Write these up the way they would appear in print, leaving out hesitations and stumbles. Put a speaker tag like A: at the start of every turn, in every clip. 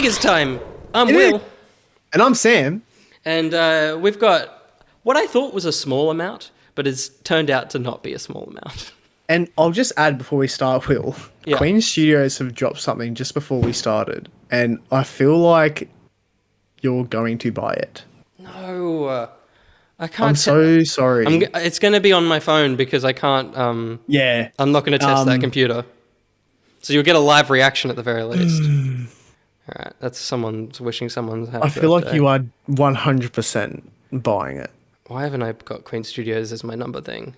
A: figures time. I'm
B: It
A: Will.
B: is. And I'm Sam.
A: And we've got what I thought was a small amount, but it's turned out to not be a small amount.
B: And I'll just add before we start, Will.
A: Yeah.
B: Queen Studios have dropped something just before we started. And I feel like you're going to buy it.
A: No, I can't.
B: I'm so sorry.
A: It's going to be on my phone because I can't.
B: Yeah.
A: I'm not going to test that computer. So you'll get a live reaction at the very least. All right, that's someone's wishing someone's happy
B: I feel
A: birthday.
B: like you are 100% buying it.
A: Why haven't I got Queen Studios as my number thing?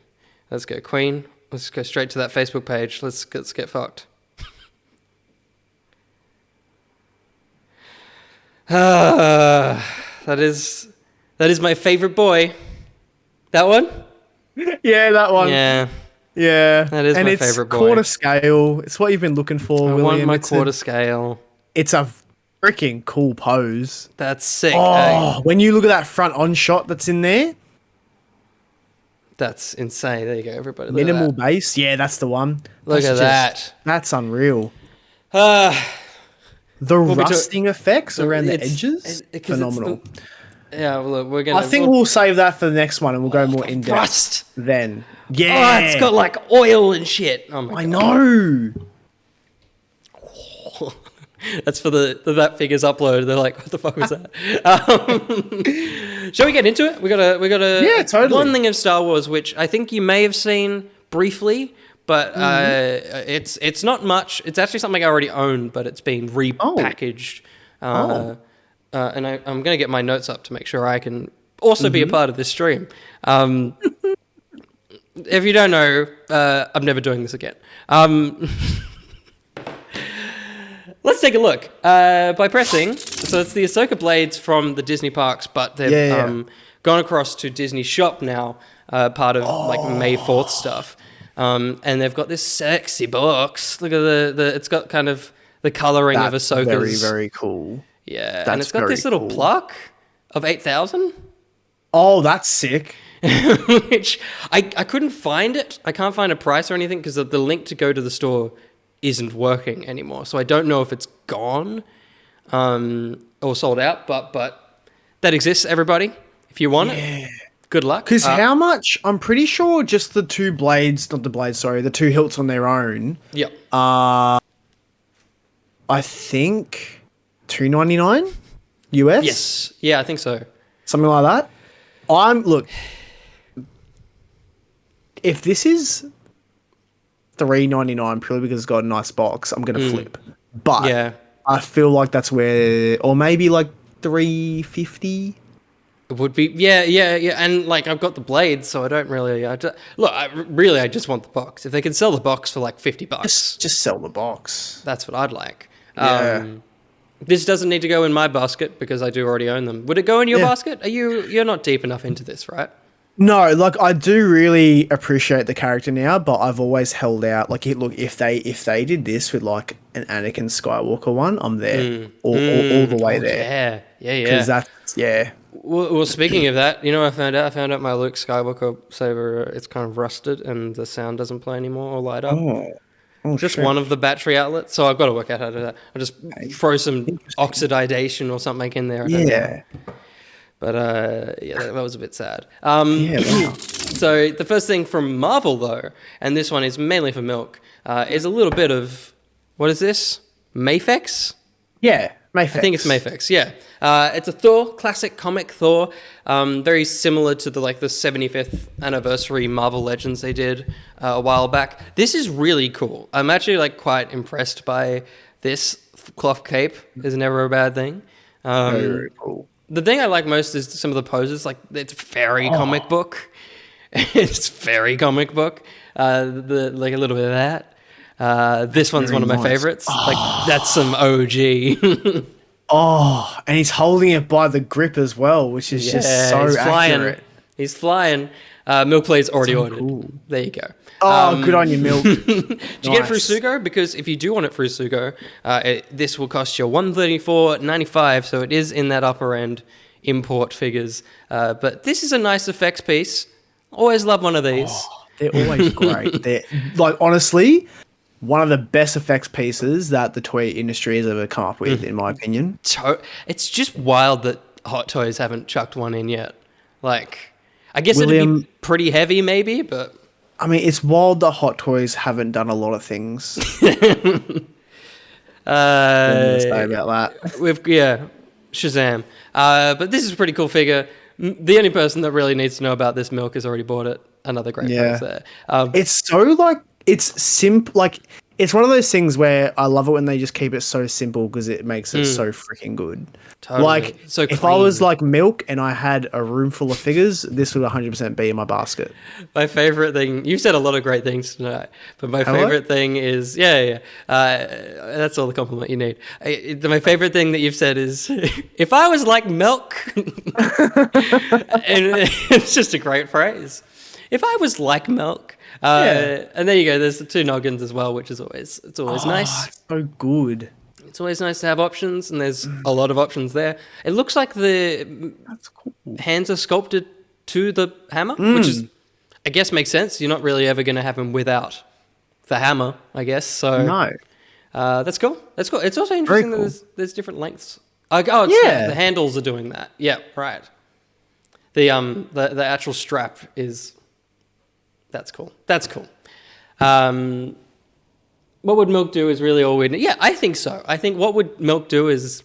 A: Let's go Queen. Let's go straight to that Facebook page. Let's get fucked. That is my favorite boy. That one?
B: Yeah, that one.
A: Yeah.
B: Yeah.
A: That is
B: and
A: my
B: it's
A: favorite boy.
B: quarter scale. It's what you've been looking for,
A: I
B: William.
A: want my
B: It's
A: quarter scale.
B: It's a freaking cool pose.
A: That's sick.
B: Oh, when you look at that front on shot that's in there.
A: That's insane. There you go, everybody. Look
B: Minimal
A: at that.
B: base. Yeah, that's the one.
A: Look at that.
B: That's unreal.
A: Uh,
B: The
A: We'll be
B: rusting effects around the
A: it's-
B: edges,
A: 'cause it's
B: phenomenal.
A: yeah, well, look, we're gonna.
B: I think we'll save that for the next one, and we'll go more in depth
A: rust.
B: then.
A: Oh,
B: Yeah,
A: it's got like oil and shit. Oh my
B: I
A: god.
B: know.
A: That's for that figures upload. They're like, what the fuck was that? Shall we get into it? We got a
B: Yeah, totally.
A: one thing of Star Wars, which I think you may have seen briefly, but it's not much. It's actually something I already own, but it's been repackaged. And I'm going to get my notes up to make sure I can also be a part of this stream. If you don't know, I'm never doing this again. Let's take a look by pressing. So it's the Ahsoka blades from the Disney parks, but they've gone across to Disney Shop now, part of like May 4th stuff. And they've got this sexy box. Look at the it's got kind of the coloring of
B: That's
A: Ahsoka's.
B: very, very cool.
A: Yeah, and
B: That's
A: it's got
B: very
A: this little
B: cool.
A: plaque of 8,000.
B: Oh, that's sick.
A: Which I couldn't find it. I can't find a price or anything because the link to go to the store isn't working anymore. So I don't know if it's gone or sold out, but that exists, everybody. If you want it, good luck.
B: Because how much? I'm pretty sure just the two blades, not the blades, sorry, the two hilts on their own.
A: Yep.
B: I think $2.99 US.
A: Yes. Yeah, I think so.
B: Something like that. Look, if this is $3.99 purely because it's got a nice box, I'm gonna flip. But
A: Yeah.
B: I feel like that's where, or maybe like $3.50.
A: It would be, yeah, and like I've got the blades, so I don't really. I just want the box. If they can sell the box for like $50,
B: Just sell the box.
A: that's what I'd like.
B: Yeah.
A: This doesn't need to go in my basket because I do already own them. Would it go in your
B: Yeah.
A: basket? You're not deep enough into this, right?
B: No, like I do really appreciate the character now, but I've always held out. Like, look, if they did this with like an Anakin Skywalker one, I'm there all the way there.
A: Yeah.
B: Because that's
A: Well, speaking of that, you know what I found out? I found out my Luke Skywalker saber, it's kind of rusted and the sound doesn't play anymore or light up. Just one of the battery outlets, so I've got to work out how to do that. I'll just throw some oxidation or something in there. I don't know. But that was a bit sad.
B: Wow.
A: So the first thing from Marvel, though, and this one is mainly for Milk, is a little bit of, what is this? Mafex?
B: Yeah, Mayfix.
A: I think it's Mafex, yeah. It's a Thor, classic comic Thor, very similar to the 75th anniversary Marvel Legends they did a while back. This is really cool. I'm actually quite impressed by this. Cloth cape is never a bad thing.
B: Very cool.
A: The thing I like most is some of the poses. It's very comic book. It's very comic book. A little bit of that. This one's one of my favorites. That's some OG.
B: Oh, and he's holding it by the grip as well, which is just so
A: he's flying.
B: accurate.
A: He's flying. Milk Play's already ordered.
B: cool.
A: There you go.
B: Oh, good on you, Milk.
A: Did you get it through Sugo? Because if you do want it through Sugo, this will cost you $134.95, so it is in that upper end import figures. But this is a nice effects piece. Always love one of these.
B: They're always great. They're honestly, one of the best effects pieces that the toy industry has ever come up with, in my opinion.
A: It's just wild that Hot Toys haven't chucked one in yet. Like, I guess it'd be pretty heavy maybe, but...
B: I mean, it's wild that Hot Toys haven't done a lot of things. Say about that.
A: Shazam. But this is a pretty cool figure. The only person that really needs to know about this milk has already bought it. Another great price there.
B: It's so like it's simple. Like it's one of those things where I love it when they just keep it so simple because it makes it so freaking good.
A: Totally.
B: Like
A: so
B: if I was like Milk and I had a room full of figures, this would 100% be in my basket.
A: My favorite thing, you've said a lot of great things tonight, but my favorite thing is, that's all the compliment you need. My favorite thing that you've said is, if I was like Milk, and it's just a great phrase. If I was like Milk, and there you go. There's the 2 noggins as well, which is always nice.
B: It's so good.
A: It's always nice to have options, and there's a lot of options there. It looks like the hands are sculpted to the hammer, which is, I guess, makes sense. You're not really ever going to have him without the hammer, I guess. So
B: no,
A: that's cool. That's cool. It's also interesting that there's different lengths. The handles are doing that. Yeah, right. The actual strap is. That's cool. That's cool. What would Milk do is really all we need. Yeah, I think so. I think what would Milk do is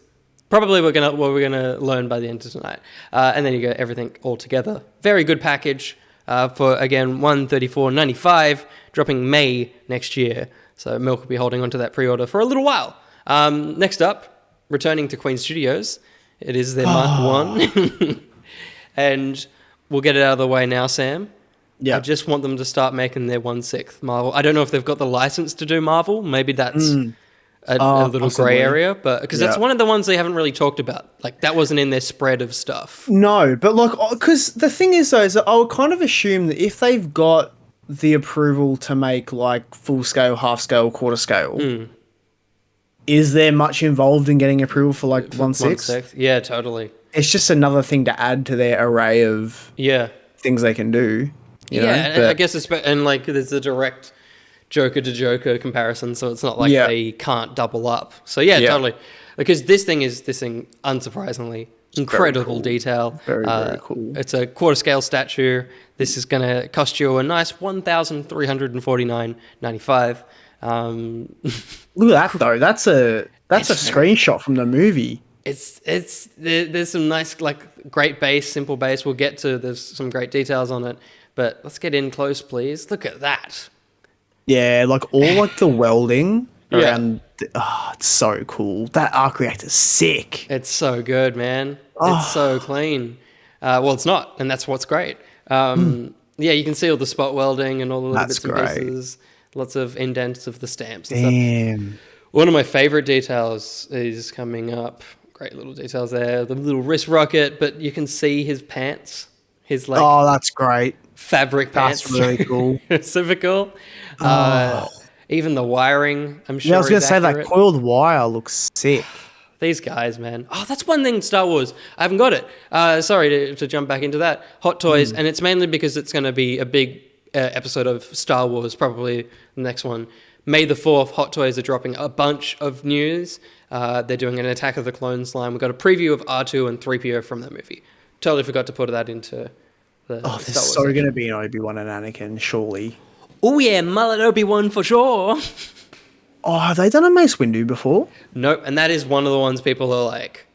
A: probably what we're gonna learn by the end of tonight. And then you get everything all together. Very good package for, again, $134.95, dropping May next year. So Milk will be holding onto that pre-order for a little while. Next up, returning to Queen Studios. It is their Mark 1. And we'll get it out of the way now, Sam. Yeah. I just want them to start making their 1/6 Marvel. I don't know if they've got the license to do Marvel. Maybe that's a little grey area, but because that's one of the ones they haven't really talked about. Like that wasn't in their spread of stuff.
B: No, but like, because the thing is though, is that I would kind of assume that if they've got the approval to make like full scale, half scale, quarter scale, is there much involved in getting approval for like 1/6?
A: Yeah, totally.
B: It's just another thing to add to their array of things they can do. You know?
A: And I guess like there's a direct Joker to Joker comparison, so it's not like they can't double up. So totally, because this thing unsurprisingly incredible detail.
B: Very cool.
A: It's a quarter scale statue. This is going to cost you a nice $1,349.95.
B: Look at that though. That's a screenshot from the movie.
A: There's some nice great base, simple base. We'll get to there's some great details on it. But let's get in close, please. Look at that.
B: Yeah, like all like the welding around. It's so cool. That arc reactor's sick.
A: It's so good, man. It's so clean. Well, it's not, and that's what's great. Yeah, you can see all the spot welding and all the little bits and pieces. Lots of indents of the stamps. And stuff. One of my favorite details is coming up. Great little details there. The little wrist rocket, but you can see his pants. His
B: that's great.
A: Fabric pants.
B: That's really cool.
A: Super cool. Even the wiring, I'm sure.
B: Yeah, I was going to say that coiled wire looks sick.
A: These guys, man. Oh, that's one thing, Star Wars. I haven't got it. Sorry to jump back into that. Hot Toys, and it's mainly because it's going to be a big episode of Star Wars, probably the next one. May the 4th, Hot Toys are dropping a bunch of news. They're doing an Attack of the Clones line. We've got a preview of R2 and 3PO from that movie. Totally forgot to put that into the Star Wars.
B: There's so going to be an Obi-Wan and Anakin, surely.
A: Oh yeah, mullet Obi-Wan for sure.
B: Oh, have they done a Mace Windu before?
A: Nope, and that is one of the ones people are like,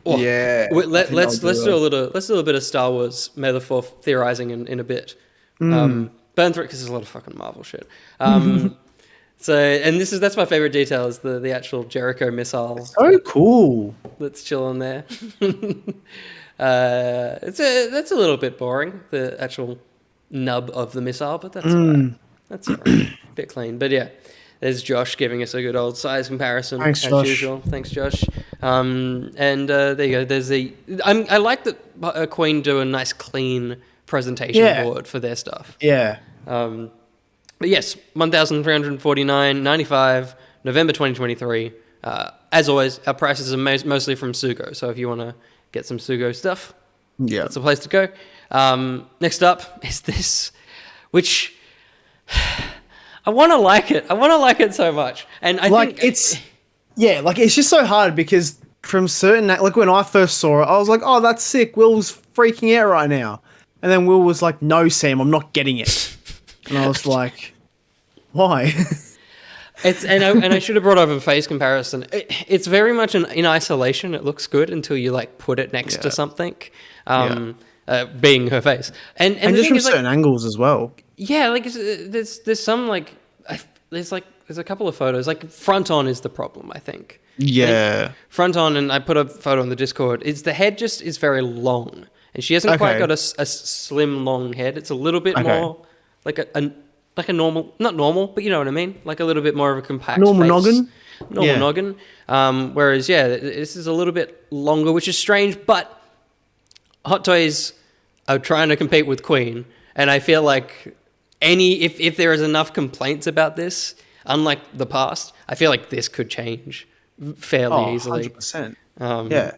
A: let's do a little bit of Star Wars May the 4th theorizing in a bit. Burn through it because there's a lot of fucking Marvel shit. So, and that's my favorite detail is the actual Jericho missile.
B: So cool.
A: That's chilling there. That's a little bit boring, the actual nub of the missile, but that's alright. That's alright. A bit clean, but yeah. There's Josh giving us a good old size comparison.
B: Thanks,
A: as
B: Josh.
A: usual. Thanks, Josh. And there you go. There's I like that Queen do a nice clean presentation board for their stuff.
B: Yeah.
A: But yes, $1,349.95, November 2023. As always, our prices are mostly from Sugo. So if you want to get some Sugo stuff, that's the place to go. Next up is this, which I want to like it. I want to like it so much. And I
B: like
A: think
B: it's just so hard because from certain, like when I first saw it, I was like, oh, that's sick. Will's freaking out right now. And then Will was like, no, Sam, I'm not getting it. And I was like, why?
A: I should have brought over face comparison. It's very much in isolation. It looks good until you like put it next to something, being her face, and the
B: just
A: thing
B: from
A: is,
B: certain angles as well.
A: Yeah, like there's some like there's a couple of photos. Like front on is the problem, I think.
B: Yeah,
A: front on, and I put a photo on the Discord. Is the head just is very long, and she hasn't quite got a slim long head. It's a little bit more like a normal, not normal, but you know what I mean? Like a little bit more of a compact
B: normal
A: face.
B: noggin.
A: Whereas, this is a little bit longer, which is strange, but Hot Toys are trying to compete with Queen, and I feel like if there is enough complaints about this, unlike the past, I feel like this could change fairly easily.
B: 100%.
A: Yeah.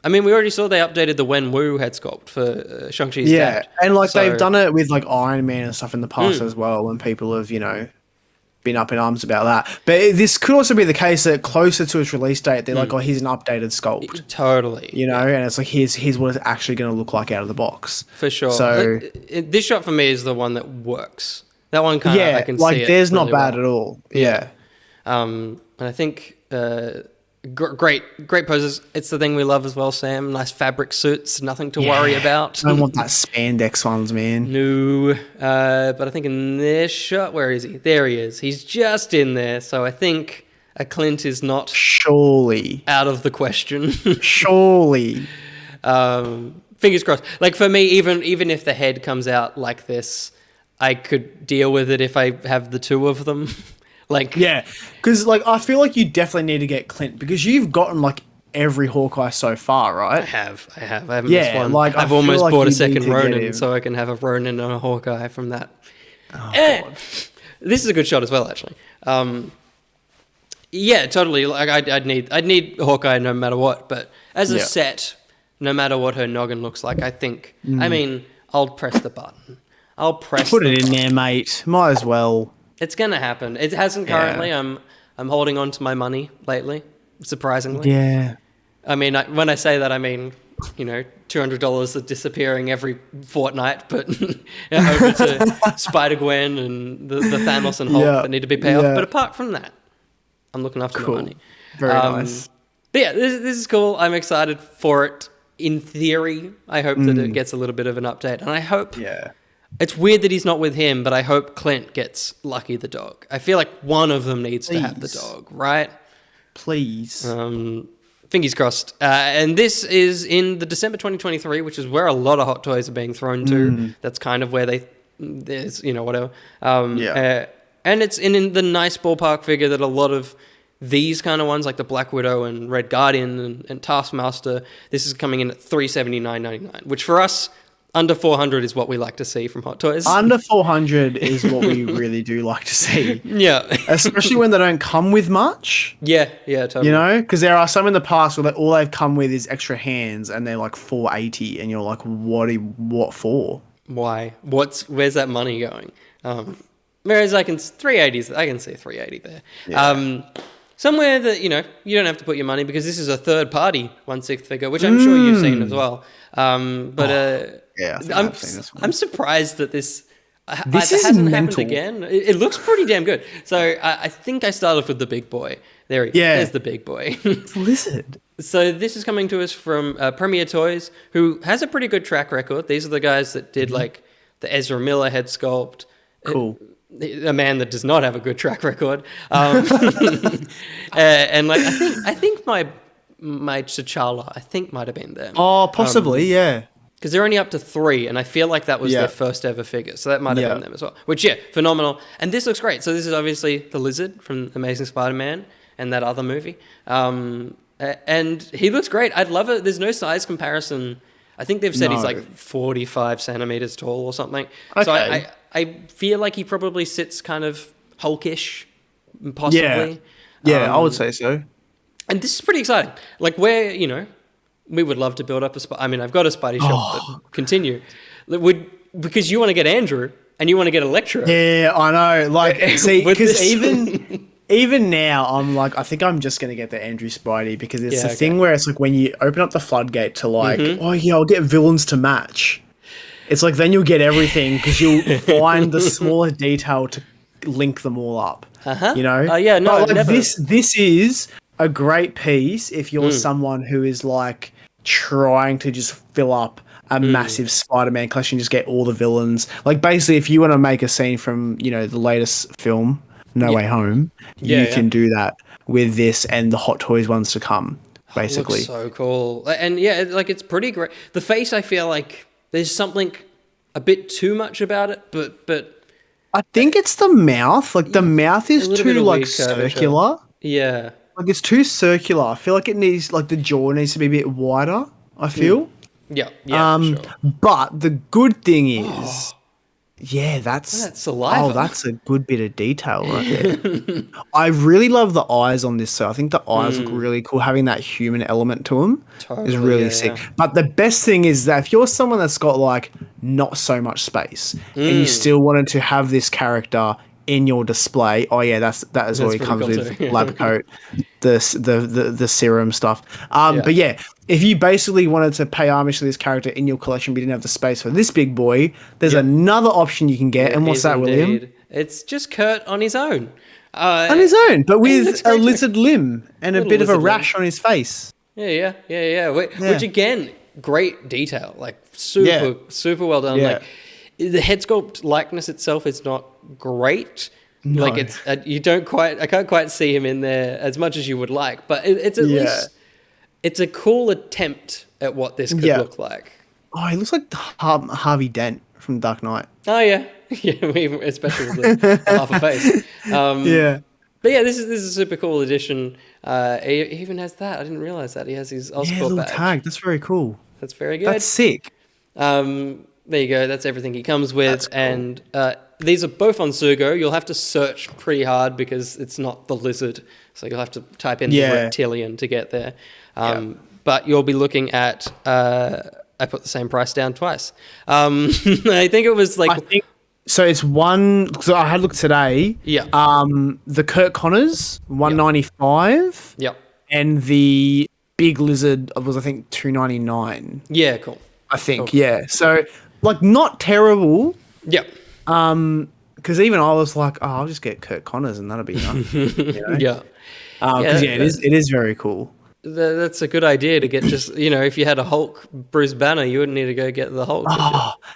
A: I mean, we already saw they updated the Wenwu head sculpt for Shang-Chi's dad.
B: And like they've done it with like Iron Man and stuff in the past as well, and people have, been up in arms about that. But this could also be the case that closer to its release date, they're like, oh, here's an updated sculpt.
A: Totally.
B: And it's like, here's what it's actually going to look like out of the box.
A: For sure.
B: So
A: this shot for me is the one that works. That one kind of, I can see it.
B: There's
A: really
B: not bad at all. Yeah.
A: And I think... great poses. It's the thing we love as well, Sam. Nice fabric suits, nothing to worry about.
B: I don't want that spandex ones, man.
A: No. But I think in this shot, where is he? There he is. He's just in there. So I think a Clint is not
B: surely
A: out of the question.
B: Surely.
A: Fingers crossed. Like for me, even if the head comes out like this, I could deal with it if I have the two of them.
B: Because I feel like you definitely need to get Clint because you've gotten like every Hawkeye so far, right?
A: I haven't missed one. I've almost bought a second Ronin so I can have a Ronin and a Hawkeye from that. God. This is a good shot as well, actually. Totally. Like I'd need Hawkeye no matter what, but as a set, no matter what her noggin looks like, I think. I mean, I'll press the button.
B: Put it in there, mate. Might as well.
A: It's gonna happen. It hasn't currently. I'm holding on to my money lately, surprisingly.
B: Yeah.
A: I mean, when I say that, I mean, $200 are disappearing every fortnight, but over to Spider-Gwen and the Thanos and Hulk that need to be paid off. But apart from that, I'm looking after my money.
B: Very nice.
A: But this is cool. I'm excited for it. In theory, I hope that it gets a little bit of an update, and I hope. Yeah. It's weird that he's not with him, but I hope Clint gets Lucky the dog. I feel like one of them needs to have the dog, right?
B: Please.
A: Fingers crossed. And this is in the December 2023, which is where a lot of Hot Toys are being thrown to. That's kind of where there's, whatever. And it's in the nice ballpark figure that a lot of these kind of ones, like the Black Widow and Red Guardian and Taskmaster, this is coming in at $379.99, which for us... Under 400 is what we like to see from Hot Toys.
B: Under 400 is what we really do like to see.
A: Yeah.
B: Especially when they don't come with much.
A: Yeah, totally.
B: Because there are some in the past where all they've come with is extra hands and they're like $480 and you're like, what for?
A: Why? Where's that money going? Whereas I can see 380 there. Yeah. Somewhere that, you don't have to put your money because this is a third party 1/6 figure, which I'm sure you've seen as well. I'm surprised that this hasn't happened again. It looks pretty damn good. So I think I started with the big boy. There he is. There's the big boy.
B: Blizzard.
A: So this is coming to us from Premier Toys, who has a pretty good track record. These are the guys that did like the Ezra Miller head sculpt.
B: Cool.
A: A man that does not have a good track record. And like I think my T'Challa, I think might have been there.
B: Oh, possibly, yeah.
A: Because they're only up to 3, and I feel like that was their first ever figure. So that might have been them as well. Which, phenomenal. And this looks great. So this is obviously the Lizard from Amazing Spider-Man and that other movie. And he looks great. I'd love it. There's no size comparison. I think they've said he's like 45 centimeters tall or something. Okay. So I feel like he probably sits kind of Hulkish, possibly.
B: Yeah, I would say so.
A: And this is pretty exciting. Like where, we would love to build up I've got a Spidey shop, but continue. Because you want to get Andrew, and you want to get Electro.
B: Yeah, I know. Like, see,
A: With
B: because
A: this-
B: even now, I'm like, I think I'm just gonna get the Andrew Spidey because it's
A: Yeah,
B: the
A: okay.
B: thing where it's like when you open up the floodgate to like, oh yeah, I'll get villains to match. It's like then you'll get everything because you'll find the smaller detail to link them all up. You know?
A: Yeah, no,
B: but like
A: never.
B: this is a great piece if you're someone who is like trying to just fill up a massive Spider-Man collection, just get all the villains. Like basically, if you want to make a scene from the latest film, No Way Home, you can do that with this and the Hot Toys ones to come. Basically,
A: Looks so cool, and yeah, like it's pretty great. The face, I feel like there's something a bit too much about it, but
B: I think it's the mouth. Like the mouth is
A: little bit
B: too
A: of
B: like
A: weird curvature.
B: circular.
A: Yeah.
B: Like it's too circular. I feel like it needs like the jaw needs to be a bit wider. I feel.
A: Yeah, for sure.
B: But the good thing is, that's
A: saliva.
B: Oh, that's a good bit of detail right there. I really love the eyes on this. So I think the eyes look really cool. Having that human element to them is really sick.
A: Yeah.
B: But the best thing is that if you're someone that's got like not so much space and you still wanted to have this character in your display, that is what it comes with. Lab coat, the serum stuff. But yeah, if you basically wanted to pay homage to this character in your collection, but you didn't have the space for this big boy, there's another option you can get. And what's that, William?
A: It's just Kurt on his own.
B: On his own, but with a lizard limb and a bit of a
A: lizard
B: rash on his face.
A: Yeah. Which again, great detail. Like super well done.
B: Yeah.
A: Like the head sculpt likeness itself is not great.
B: No.
A: Like it's I can't quite see him in there as much as you would like, but it's at least it's a cool attempt at what this could look like.
B: Oh, he looks like Harvey Dent from Dark Knight.
A: Oh yeah, especially with the half a face. But yeah, this is a super cool edition. He even has that. I didn't realize that he has his Oscorp badge.
B: Tag. That's very cool.
A: That's very good.
B: That's sick.
A: There you go. That's everything he comes with, cool. And these are both on Sugo. You'll have to search pretty hard because it's not the lizard, so you'll have to type in the reptilian to get there. But you'll be looking at. I put the same price down twice. I think it was like.
B: So it's one. So I had a look today.
A: Yeah.
B: The Kurt Connors $195.
A: Yep.
B: And the Big Lizard was I think $299.
A: Yeah. Cool.
B: I think So like not terrible.
A: Yep.
B: Because even I was like, I'll just get Kurt Connors and that'll be enough.
A: Yeah.
B: Because it is very cool.
A: That's a good idea to get just, if you had a Hulk Bruce Banner, you wouldn't need to go get the Hulk.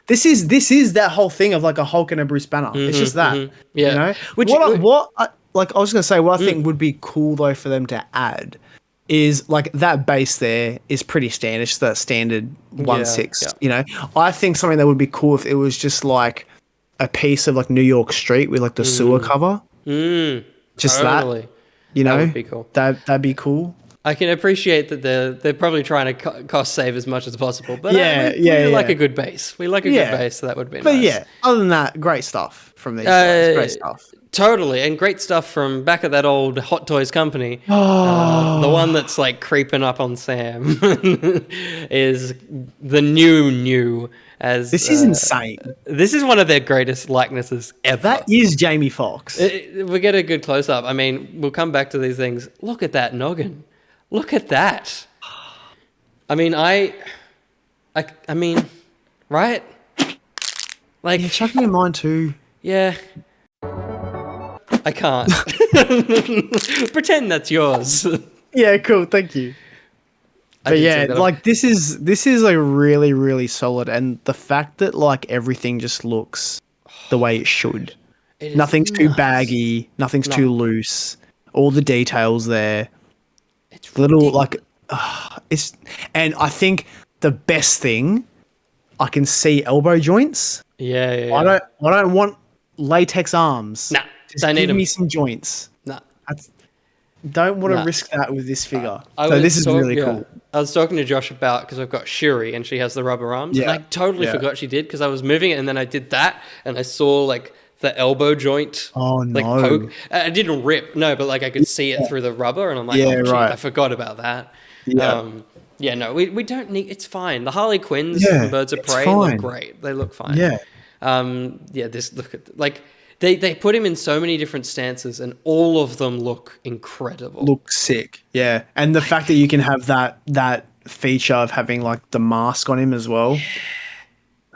B: This is that whole thing of like a Hulk and a Bruce Banner. It's just that.
A: Yeah.
B: I was going to say, what I think would be cool though for them to add is like that base there is pretty standard. It's that standard 1/6. I think something that would be cool if it was just like a piece of like New York Street with like the sewer cover. Just
A: totally.
B: That
A: would be cool.
B: That'd be cool.
A: I can appreciate that they're probably trying to cost save as much as possible, but we like a good base. We like a good base, so that would be nice.
B: But yeah, other than that, great stuff from these guys. Great stuff.
A: Totally, and great stuff from back at that old Hot Toys company. The one that's like creeping up on Sam is the new. As
B: this is insane.
A: This is one of their greatest likenesses ever.
B: That is Jamie Foxx.
A: We get a good close up. I mean, we'll come back to these things. Look at that noggin. Look at that. I mean, I mean, right? Like,
B: yeah, chuck me in mine too.
A: Yeah. I can't. Pretend that's yours.
B: Yeah, cool. Thank you. But yeah, like this is like really, really solid, and the fact that like everything just looks the way it should. Nothing's too baggy. Nothing's too loose. All the details there. It's little like and I think the best thing I can see elbow joints.
A: Yeah.
B: I don't want latex arms.
A: Nah,
B: just give me some joints.
A: Nah.
B: Don't want to risk that with this figure. This is really cool.
A: I was talking to Josh about, because I've got Shuri and she has the rubber arms. And I totally forgot she did because I was moving it and then I did that and I saw like the elbow joint.
B: Oh no.
A: Like poke. It didn't rip, no, but like I could see it through the rubber and I'm like, I forgot about that. Yeah. No, we don't need, it's fine. The Harley Quinns from Birds of Prey look great. They look fine.
B: Yeah.
A: Yeah, they put him in so many different stances, and all of them look incredible.
B: Look sick, yeah. And the fact that you can have that feature of having like the mask on him as well.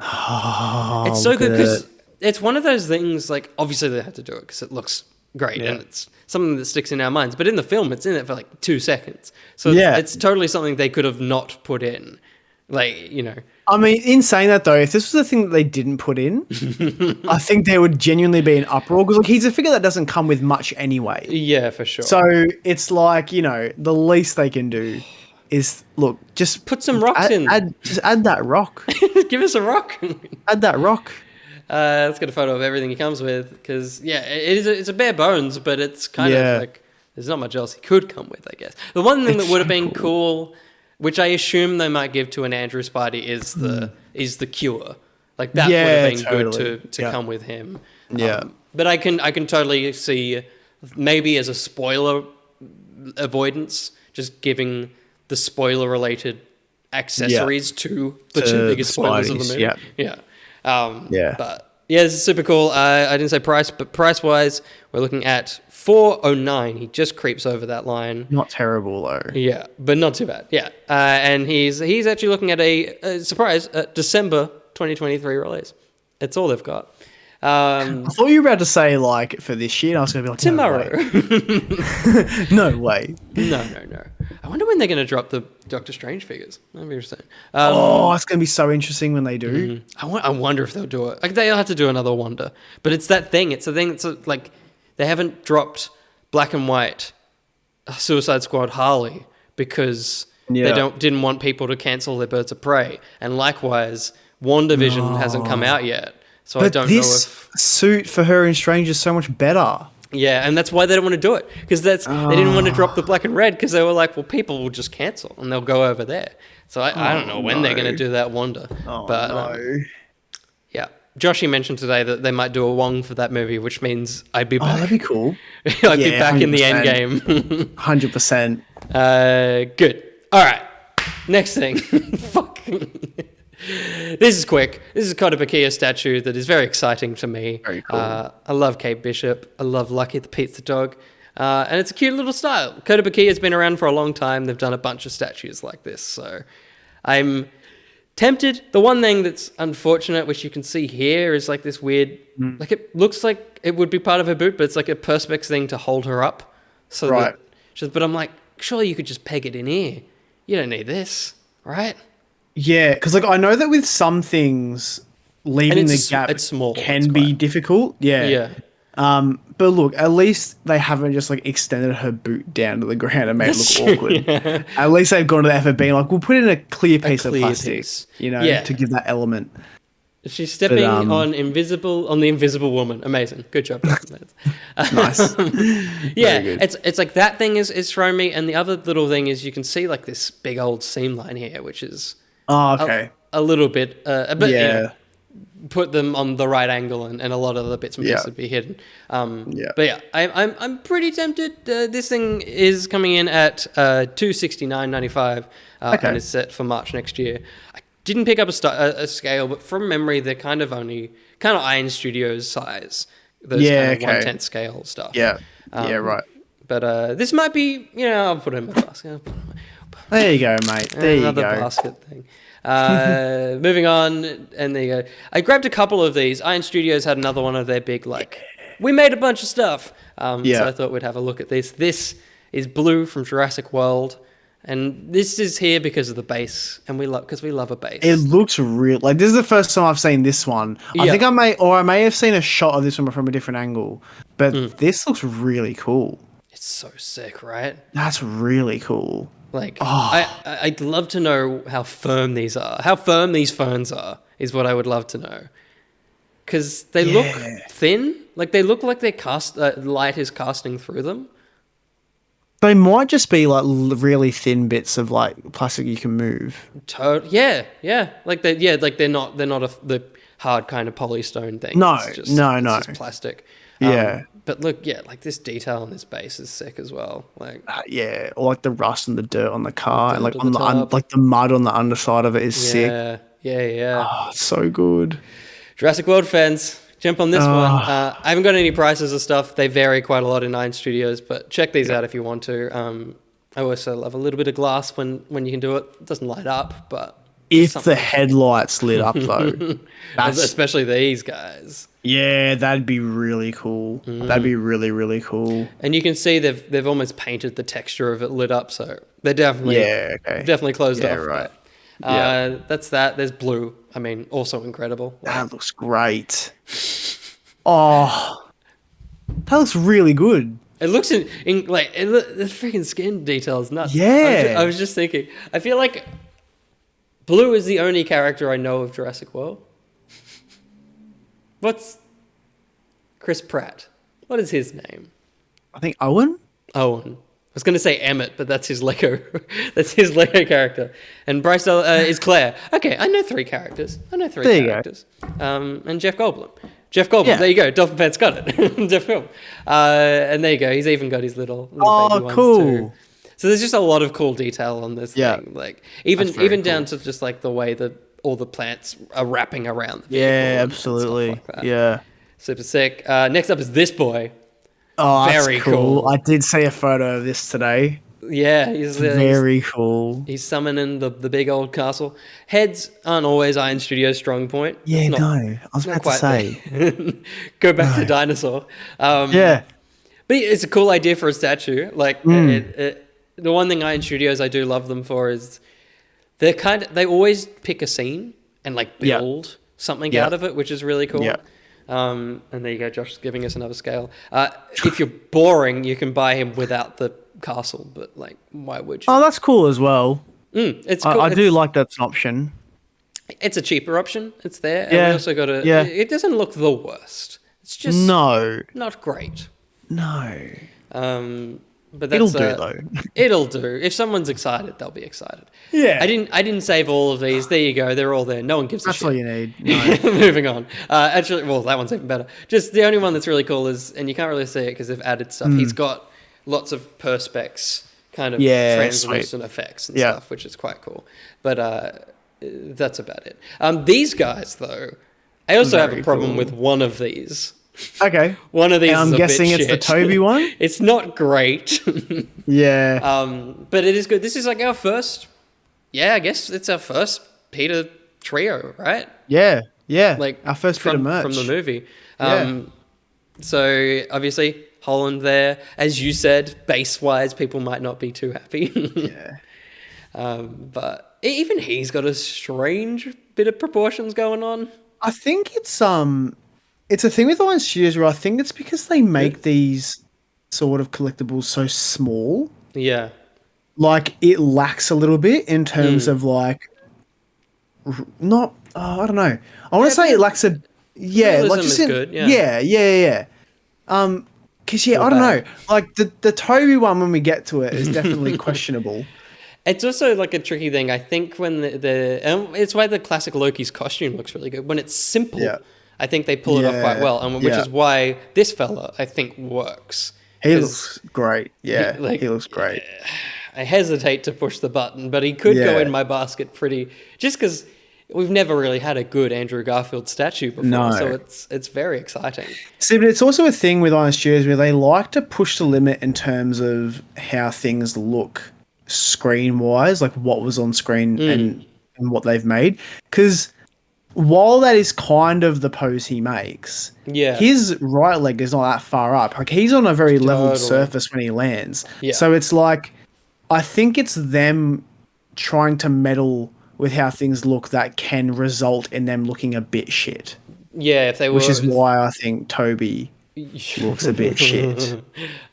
B: Oh,
A: it's so good because it's one of those things. Like, obviously they had to do it because it looks great and it's something that sticks in our minds. But in the film, it's in it for like 2 seconds, so it's totally something they could have not put in. Like, you know.
B: I mean, in saying that though, if this was a thing that they didn't put in, I think there would genuinely be an uproar because, like, he's a figure that doesn't come with much anyway.
A: Yeah, for sure.
B: So it's like, you know, the least they can do is just
A: put some rocks in.
B: Just add that rock.
A: Give us a rock.
B: Add that rock.
A: Let's get a photo of everything he comes with because it's a bare bones, but it's kind of like there's not much else he could come with, I guess. The one thing that would have been cool, which I assume they might give to an Andrew Spidey, is the cure. Like that would have been good to come with him.
B: Yeah,
A: but I can totally see maybe as a spoiler avoidance, just giving the spoiler related accessories to the two biggest spoilers of the movie. But yeah, this is super cool. I didn't say price, but price wise, we're looking at $409. He just creeps over that line.
B: Not terrible though.
A: Yeah, but not too bad. Yeah, and he's actually looking at a surprise December 2023 release. That's all they've got.
B: I thought you were about to say like for this year. And I was going to be like
A: tomorrow.
B: No way.
A: No. I wonder when they're going to drop the Doctor Strange figures. That'd be interesting.
B: It's going to be so interesting when they do.
A: I wonder if they'll do it. Like, they'll have to do another Wonder. But it's that thing. It's the thing. It's like they haven't dropped Black and White Suicide Squad Harley because they didn't want people to cancel their Birds of Prey. And likewise, WandaVision hasn't come out yet. So I don't know if
B: suit for her in Strange is so much better.
A: Yeah, and that's why they don't want to do it because they didn't want to drop the black and red because they were like, well, people will just cancel and they'll go over there. So I don't know when they're going to do that Wanda. Yeah, Joshy mentioned today that they might do a Wong for that movie, which means I'd be back.
B: That'd be cool.
A: I'd be back 100%. In the end game.
B: 100%.
A: Good. All right. Next thing. Fuck. This is quick. This is a Kota Bakia statue that is very exciting to me.
B: Very cool.
A: I love Kate Bishop. I love Lucky the Pizza Dog. And it's a cute little style. Kota Bakia has been around for a long time. They've done a bunch of statues like this. So I'm tempted. The one thing that's unfortunate, which you can see here, is like this weird... Like it looks like it would be part of her boot, but it's like a Perspex thing to hold her up. So but I'm like, surely you could just peg it in here. You don't need this, right?
B: Yeah, because like I know that with some things, leaving the gap can be difficult. Yeah. But look, at least they haven't just like extended her boot down to the ground and made it look awkward. Yeah. At least they've gone to the effort being like, we'll put in a clear piece of plastic, to give that element.
A: She's stepping on the invisible woman. Amazing. Good job.
B: Nice.
A: It's like that thing is throwing me, and the other little thing is you can see like this big old seam line here, which is a little bit, but put them on the right angle, and a lot of the bits and pieces would be hidden. But yeah, I'm pretty tempted. This thing is coming in at $269.95, and is set for March next year. I didn't pick up a scale, but from memory, they're kind of Iron Studios size. Those kind of 1/10 scale stuff.
B: Right.
A: But this might be, I'll put it in my basket.
B: There you go, mate. There you go.
A: Another basket thing. Moving on, and there you go. I grabbed a couple of these. Iron Studios had another one of their big, we made a bunch of stuff. So I thought we'd have a look at this. This is Blue from Jurassic World. And this is here because of the base, and we love a base.
B: It looks real. Like, this is the first time I've seen this one. I think I may have seen a shot of this one from a different angle, but this looks really cool.
A: It's so sick, right?
B: That's really cool.
A: I'd love to know how firm these are. How firm these ferns are is what I would love to know. Because they look thin. Like, they look like light is casting through them.
B: They might just be like really thin bits of like plastic you can move.
A: Yeah. Like they're not the hard kind of polystone thing.
B: No,
A: it's just plastic. But look, like this detail on this base is sick as well. Like
B: or like the rust and the dirt on the car, and like on the like the mud on the underside of it is sick.
A: Yeah.
B: Oh, it's so good.
A: Jurassic World fans, jump on this one. I haven't got any prices or stuff. They vary quite a lot in Iron Studios, but check these out if you want to. I also love a little bit of glass when you can do it. It doesn't light up, but
B: if the headlights lit up though,
A: especially these guys.
B: Yeah, that'd be really cool. That'd be really, really cool.
A: And you can see they've almost painted the texture of it lit up, so they're definitely closed off.
B: Right.
A: That's that. There's blue. I mean, also incredible.
B: That looks great. Oh, that looks really good.
A: It looks the freaking skin details nuts.
B: Yeah.
A: I was just thinking. I feel like Blue is the only character I know of Jurassic World. What's Chris Pratt? What is his name?
B: I think Owen.
A: Owen. I was going to say Emmett, but that's his Lego. That's his Lego character. And Bryce is Claire. Okay, I know three characters.
B: There
A: characters. And Jeff Goldblum. There you go. Dolphin Fans got it. Jeff Goldblum. And there you go. He's even got his little baby ones
B: cool.
A: too. So there's just a lot of cool detail on this thing. Like even down to just like the way that all the plants are wrapping around the vehicle
B: absolutely.
A: And stuff like that.
B: Yeah.
A: Super sick. Next up is this boy.
B: Oh,
A: very
B: that's cool. I did see a photo of this today.
A: Yeah, he's
B: very cool.
A: He's summoning the big old castle. Heads aren't always Iron Studio's strong point.
B: Yeah, I was about to say.
A: Go back to dinosaur. But it's a cool idea for a statue. Like the one thing Iron Studios I do love them for is they always pick a scene and like build something out of it, which is really cool. Yeah. And there you go, Josh giving us another scale. If you're boring, you can buy him without the castle, but like, why would you?
B: Oh, that's cool as well.
A: It's cool.
B: I do like that's an option.
A: It's a cheaper option. It's there. And we also got it doesn't look the worst. It's just not great.
B: No.
A: But that's,
B: it'll do though.
A: It'll do. If someone's excited, they'll be excited.
B: Yeah.
A: I didn't save all of these. There you go. They're all there. No one gives a shit.
B: That's all you need. No.
A: Moving on. Actually, well, that one's even better. Just the only one that's really cool is, and you can't really see it because they've added stuff. He's got lots of perspex kind of translucent effects and stuff, which is quite cool. But that's about it. These guys, though, I also have a problem with one of these.
B: Okay.
A: One of these
B: I'm guessing it's the Toby one?
A: It's not great.
B: Yeah.
A: But it is good. This is like our first, I guess it's our first Peter trio, right?
B: Yeah. Yeah.
A: Like
B: our first bit of merch.
A: From the movie. So obviously Holland there. As you said, base-wise, people might not be too happy. But even he's got a strange bit of proportions going on.
B: I think it's a thing with Iron Studios where I think it's because they make these sort of collectibles so small.
A: Yeah.
B: Like, it lacks a little bit in terms of, like, I don't know. I want to say it lacks a... Yeah, like just
A: good.
B: Yeah. Because, I don't know. Like, the Toby one, when we get to it, is definitely questionable.
A: It's also like a tricky thing. I think when it's why the classic Loki's costume looks really good. When it's simple... Yeah. I think they pull it off quite well, and which is why this fella, I think, works.
B: He looks great. Yeah, he looks great.
A: I hesitate to push the button, but he could go in my basket just because we've never really had a good Andrew Garfield statue before, so it's very exciting.
B: See, but it's also a thing with Iron Studios where they like to push the limit in terms of how things look screen-wise, like what was on screen and what they've made, because... While that is kind of the pose he makes, his right leg is not that far up. Like, he's on a very leveled surface when he lands. Yeah. So it's like, I think it's them trying to meddle with how things look that can result in them looking a bit shit.
A: Yeah, if they were...
B: Which is why I think Toby looks a bit shit.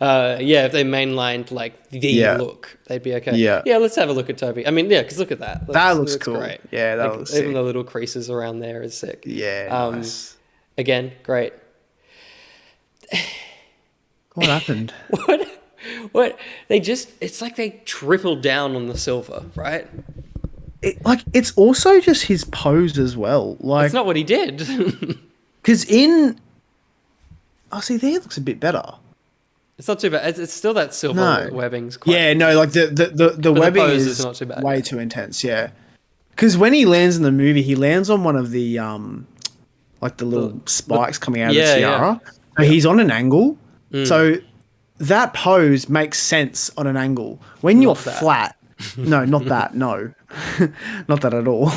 A: If they mainlined like the look, they'd be okay. Yeah, let's have a look at Toby. I mean, because look at that.
B: That looks cool.
A: Great.
B: Yeah, that looks sick.
A: Even the little creases around there is sick.
B: Yeah, nice.
A: Again, great.
B: What happened?
A: What? It's like they tripled down on the silver, right?
B: It's also just his pose as well. Like,
A: it's not what he did.
B: Because in... Oh, see, there looks a bit better.
A: It's not too bad. It's still that silver webbing's quite...
B: Yeah, no, like the webbing is not too bad, way too intense, yeah. Because when he lands in the movie, he lands on one of the like the little spikes coming out of the
A: yeah,
B: tiara. So he's on an angle. So that pose makes sense on an angle. When you're flat, no, not that. No, not that at all.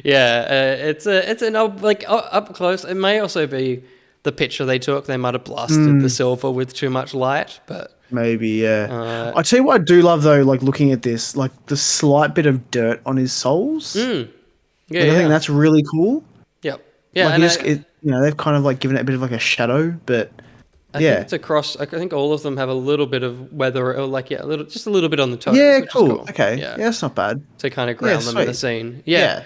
A: It's an up close. It may also be the picture they took. They might have blasted the silver with too much light, but
B: maybe, yeah. I tell you what I do love though, like looking at this, like the slight bit of dirt on his soles.
A: Yeah,
B: I think that's really cool.
A: Yep. Yeah,
B: like and they've kind of like given it a bit of like a shadow, but
A: I think it's across. I think all of them have a little bit of weather, or just a little bit on the toes.
B: Yeah,
A: which is cool.
B: Okay, yeah, that's not bad.
A: To kind of ground them in the scene. Yeah.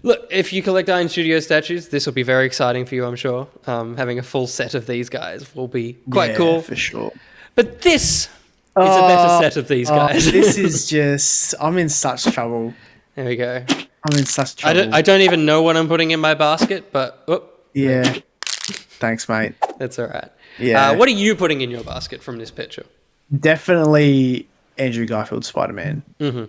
A: Look, if you collect Iron Studio statues, this will be very exciting for you, I'm sure. Having a full set of these guys will be quite cool.
B: For sure.
A: But this is a better set of these guys.
B: This is just... I'm in such trouble.
A: There we go.
B: I'm in such trouble.
A: I don't even know what I'm putting in my basket, but...
B: yeah. Thanks, mate.
A: That's all right.
B: Yeah.
A: What are you putting in your basket from this picture?
B: Definitely Andrew Garfield Spider-Man. Mm-hmm.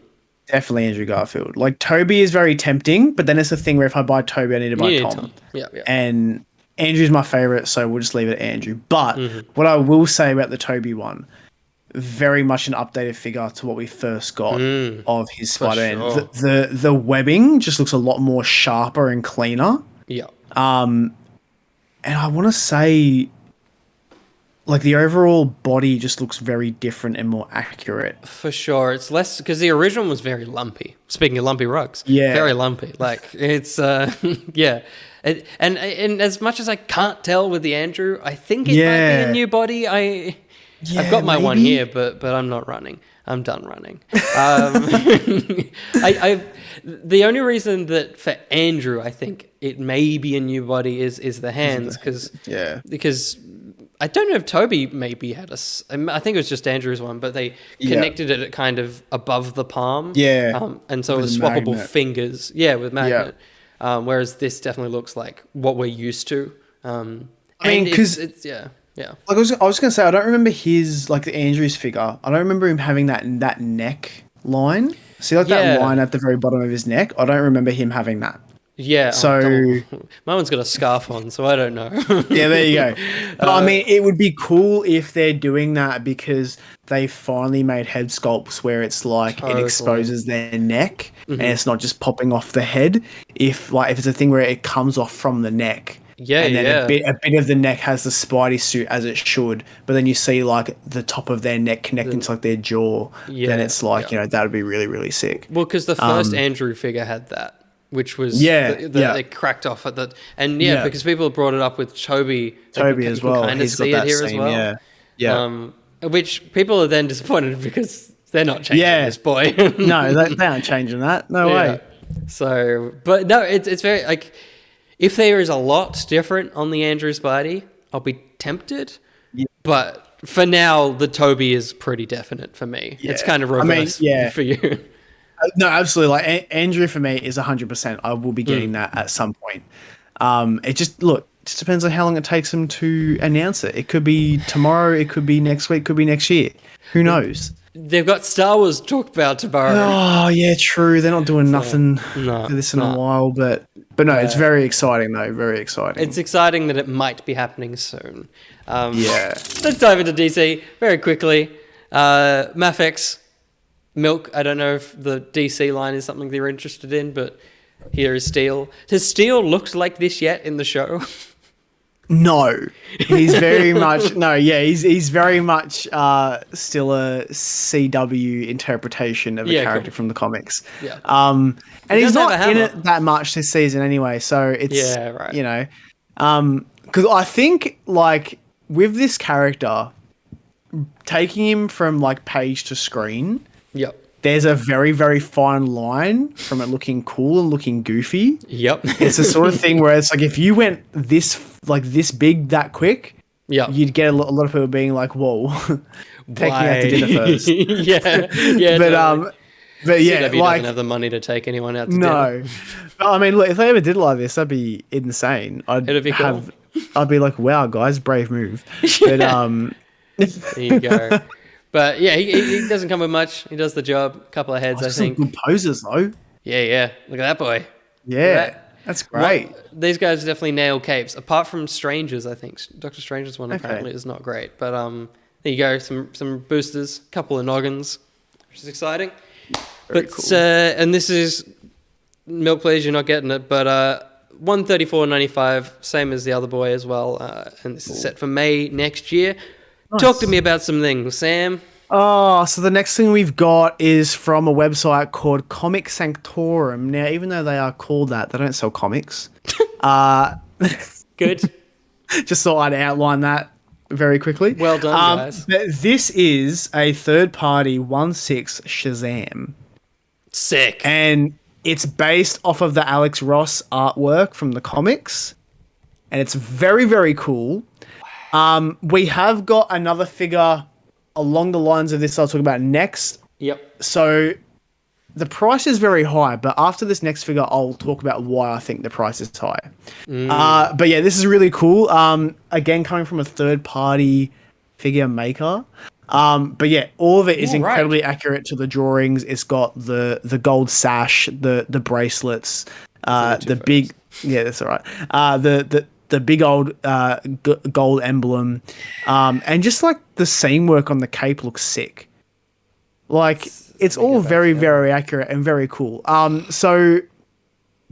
B: Definitely Andrew Garfield. Like, Toby is very tempting, but then it's a thing where if I buy Toby, I need to buy Tom.
A: Yeah.
B: And Andrew's my favorite, so we'll just leave it at Andrew. But what I will say about the Toby one, very much an updated figure to what we first got of his Spider-Man. Sure. The webbing just looks a lot more sharper and cleaner.
A: Yeah.
B: And I want to say, like, the overall body just looks very different and more accurate.
A: For sure. It's less... Because the original was very lumpy. Speaking of lumpy rugs.
B: Yeah.
A: Very lumpy. Like, it's... yeah. And as much as I can't tell with the Andrew, I think it might be a new body. I've got my one here, but I'm not running. I'm done running. The only reason that for Andrew, I think it may be a new body is the hands, because I don't know if Toby maybe had I think it was just Andrew's one, but they connected it at kind of above the palm.
B: Yeah.
A: And so it was swappable fingers. Yeah, with magnet. Whereas this definitely looks like what we're used to. I mean, because it's yeah. Like
B: I was gonna say, I don't remember his, like, the Andrews figure. I don't remember him having that neck line. See, like that line at the very bottom of his neck. I don't remember him having that.
A: Yeah.
B: So
A: my one's got a scarf on, so I don't know.
B: Yeah, there you go. But I mean, it would be cool if they're doing that because they finally made head sculpts where it's like it exposes their neck and it's not just popping off the head. If it's a thing where it comes off from the neck. And then a bit of the neck has the Spidey suit as it should, but then you see like the top of their neck connecting to like their jaw. Then it's like that would be really, really sick.
A: Well, because the first Andrew figure had that, which was it cracked off at that, and because people have brought it up with Toby
B: as well.
A: Kind of see it here as well. Which people are then disappointed because they're not changing this boy.
B: No, they aren't changing that. No way.
A: So, but no, it's very like. If there is a lot different on the Andrew Spidey, I'll be tempted. Yeah. But for now, the Toby is pretty definite for me. Yeah. It's kind of reverse for you.
B: No, absolutely. Like Andrew for me is 100%. I will be getting that at some point. It just depends on how long it takes them to announce it. It could be tomorrow. It could be next week. Could be next year. Who knows?
A: They've got Star Wars to talk about tomorrow.
B: Oh, yeah, true. They're not doing nothing for this in a while, but no, it's very exciting though. Very exciting.
A: It's exciting that it might be happening soon. Let's dive into DC very quickly. Mafex, Milk. I don't know if the DC line is something they're interested in, but here is Steel. Has Steel looked like this yet in the show?
B: No, he's very much he's very much still a CW interpretation of a character from the comics.
A: Yeah.
B: And he's not in it that much this season anyway, so it's because I think like with this character, taking him from like page to screen, there's a very, very fine line from it looking cool and looking goofy.
A: Yep.
B: It's the sort of thing where it's like if you went this big that quick, you'd get a lot of people being like, "Whoa, take me out to dinner first." But
A: CW doesn't have the money to take anyone out to dinner.
B: But I mean, look, if they ever did like this, that'd be insane.
A: It'd be cool.
B: I'd be like, "Wow, guys, brave move." But
A: there you go. But yeah, he doesn't come with much. He does the job. A couple of heads, I think.
B: Some good poses though.
A: Yeah. Look at that boy.
B: Yeah. That's great.
A: These guys definitely nail capes. Apart from Strangers, I think Doctor Stranger's one apparently is not great. But there you go, some boosters, couple of noggins, which is exciting. Very cool. And this is Milk, please, you're not getting it. But 134.95, same as the other boy as well. And this is set for May next year. Nice. Talk to me about some things, Sam.
B: Oh, so the next thing we've got is from a website called Comic Sanctorum. Now, even though they are called that, they don't sell comics.
A: Good.
B: Just thought I'd outline that very quickly.
A: Well done, guys.
B: This is a third-party 1/6 Shazam.
A: Sick.
B: And it's based off of the Alex Ross artwork from the comics. And it's very, very cool. We have got another figure along the lines of this I'll talk about next.
A: Yep.
B: So the price is very high, but after this next figure, I'll talk about why I think the price is high. But yeah, this is really cool. Again, coming from a third-party figure maker. But yeah, all of it is incredibly accurate to the drawings. It's got the gold sash, the bracelets, the big... Yeah, that's all right. The big old gold emblem, and just like the seam work on the cape looks sick. Like it's all very, very accurate and very cool. So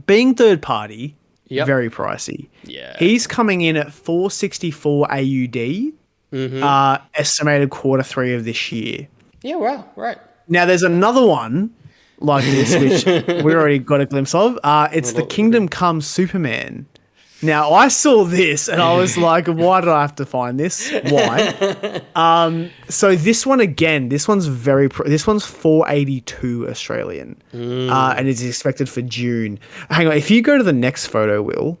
B: being third party, very pricey.
A: Yeah,
B: he's coming in at 464 AUD, estimated Q3 of this year.
A: Yeah, wow, right.
B: Now there's another one like this which we already got a glimpse of. It's the Kingdom Come Superman. Now, I saw this and I was like, why did I have to find this? Why? So this one, again, this one's 482 Australian and it's expected for June. Hang on, if you go to the next photo, Will,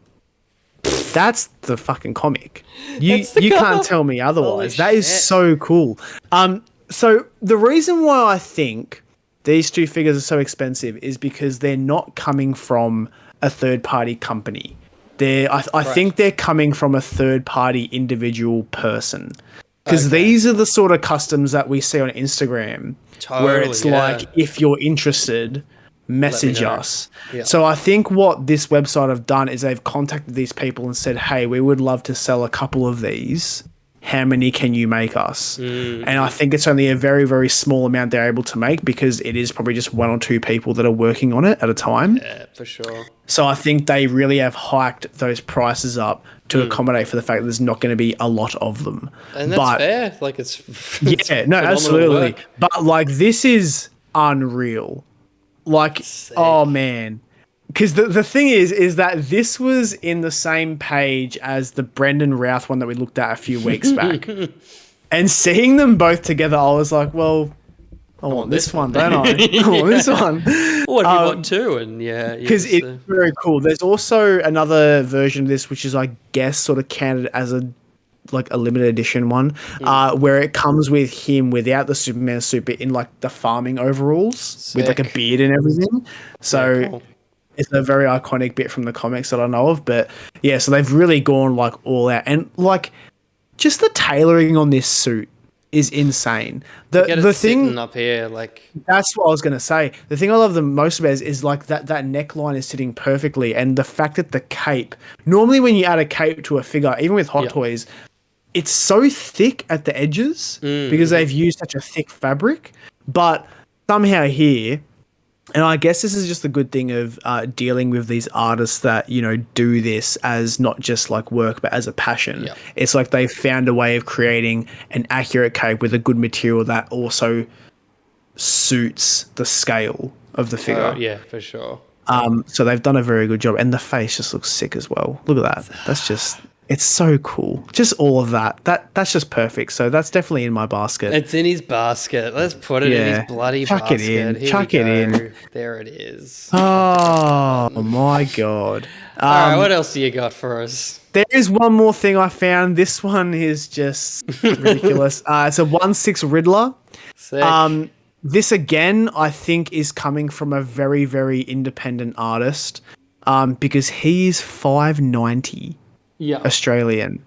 B: that's the fucking comic. You can't tell me otherwise. That is so cool. So the reason why I think these two figures are so expensive is because they're not coming from a third-party company. I think they're coming from a third-party individual person. Because these are the sort of customs that we see on Instagram, where it's like, if you're interested, message us. Yeah. So I think what this website have done is they've contacted these people and said, hey, we would love to sell a couple of these. How many can you make us? And I think it's only a very, very small amount they're able to make because it is probably just one or two people that are working on it at a time.
A: Yeah, for sure.
B: So I think they really have hiked those prices up to accommodate for the fact that there's not going to be a lot of them.
A: And that's fair. Like it's
B: no, absolutely. Work. But like this is unreal. Like, oh man. Because the thing is that this was in the same page as the Brendan Routh one that we looked at a few weeks back. And seeing them both together, I was like, well, I want this one, don't I? I want this one.
A: What have you got too? And
B: because it's very cool. There's also another version of this, which is, I guess, sort of counted as a limited edition one, where it comes with him without the Superman suit, but in like the farming overalls with like a beard and everything. So... cool. It's a very iconic bit from the comics that I know of, but yeah, so they've really gone like all out, and like just the tailoring on this suit is insane. The thing
A: up here, like
B: that's what I was gonna say. The thing I love the most about it is like that neckline is sitting perfectly, and the fact that the cape. Normally, when you add a cape to a figure, even with Hot Toys, it's so thick at the edges because they've used such a thick fabric, but somehow here. And I guess this is just the good thing of dealing with these artists that, you know, do this as not just like work, but as a passion. Yep. It's like they've found a way of creating an accurate cape with a good material that also suits the scale of the figure.
A: Yeah, for sure.
B: So they've done a very good job. And the face just looks sick as well. Look at that. That's just... It's so cool. Just all of that. That's just perfect. So that's definitely in my basket.
A: It's in his basket. Let's put it in his bloody basket.
B: Chuck it in.
A: There it is.
B: Oh my God.
A: All right, what else do you got for us?
B: There is one more thing I found. This one is just ridiculous. It's a 1/6 Riddler.
A: Sick.
B: This again, I think, is coming from a very, very independent artist because he's $5.90. Australian.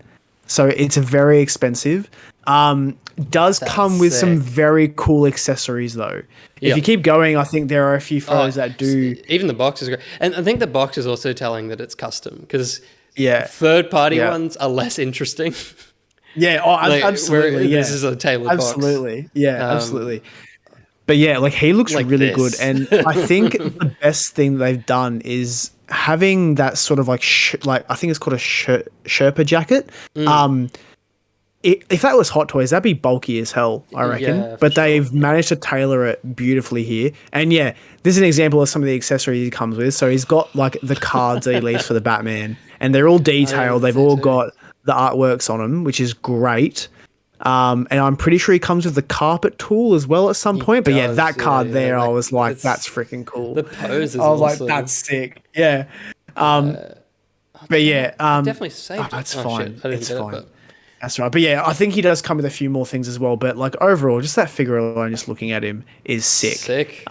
B: So it's very expensive. Does
A: That's
B: come with some
A: sick.
B: very cool accessories though. If
A: Yep.
B: you keep going, I think there are a few photos that do.
A: Even the box is great, and I think the box is also telling that it's custom because
B: Yeah,
A: third-party
B: yeah,
A: ones are less interesting.
B: yeah. Oh,
A: Like where
B: absolutely.
A: this
B: Yeah,
A: is a tailored box,
B: absolutely. Yeah,
A: um,
B: absolutely. But yeah, like he looks
A: like
B: really good,
A: this.
B: and I think the best thing they've done is having that sort of like like I think it's called a Sherpa jacket.
A: Mm,
B: Um, if that was Hot Toys, that'd be bulky as hell, I reckon.
A: yeah, for
B: But
A: sure.
B: they've managed to tailor it beautifully here. And yeah, this is an example of some of the accessories he comes with. So he's got like the cards that he leaves for the Batman, and they're all
A: Oh yeah,
B: detailed.
A: that's
B: They've
A: there
B: all
A: too.
B: got the artworks on them, which is great. And I'm pretty sure he comes with the carpet tool as well at some
A: He
B: point. But yeah,
A: does,
B: that
A: yeah,
B: card
A: yeah.
B: there, I
A: Like
B: was like, that's
A: it's
B: freaking cool.
A: the pose is
B: I was like,
A: awesome.
B: that's sick. Yeah. Um,
A: Oh,
B: but
A: damn
B: yeah,
A: it! I definitely saved it.
B: it's
A: Oh shit,
B: fine.
A: I didn't
B: It's
A: get it,
B: fine.
A: but
B: That's right. But yeah, I think he does come with a few more things as well. But like overall, just that figure alone, just looking at him is sick.
A: sick.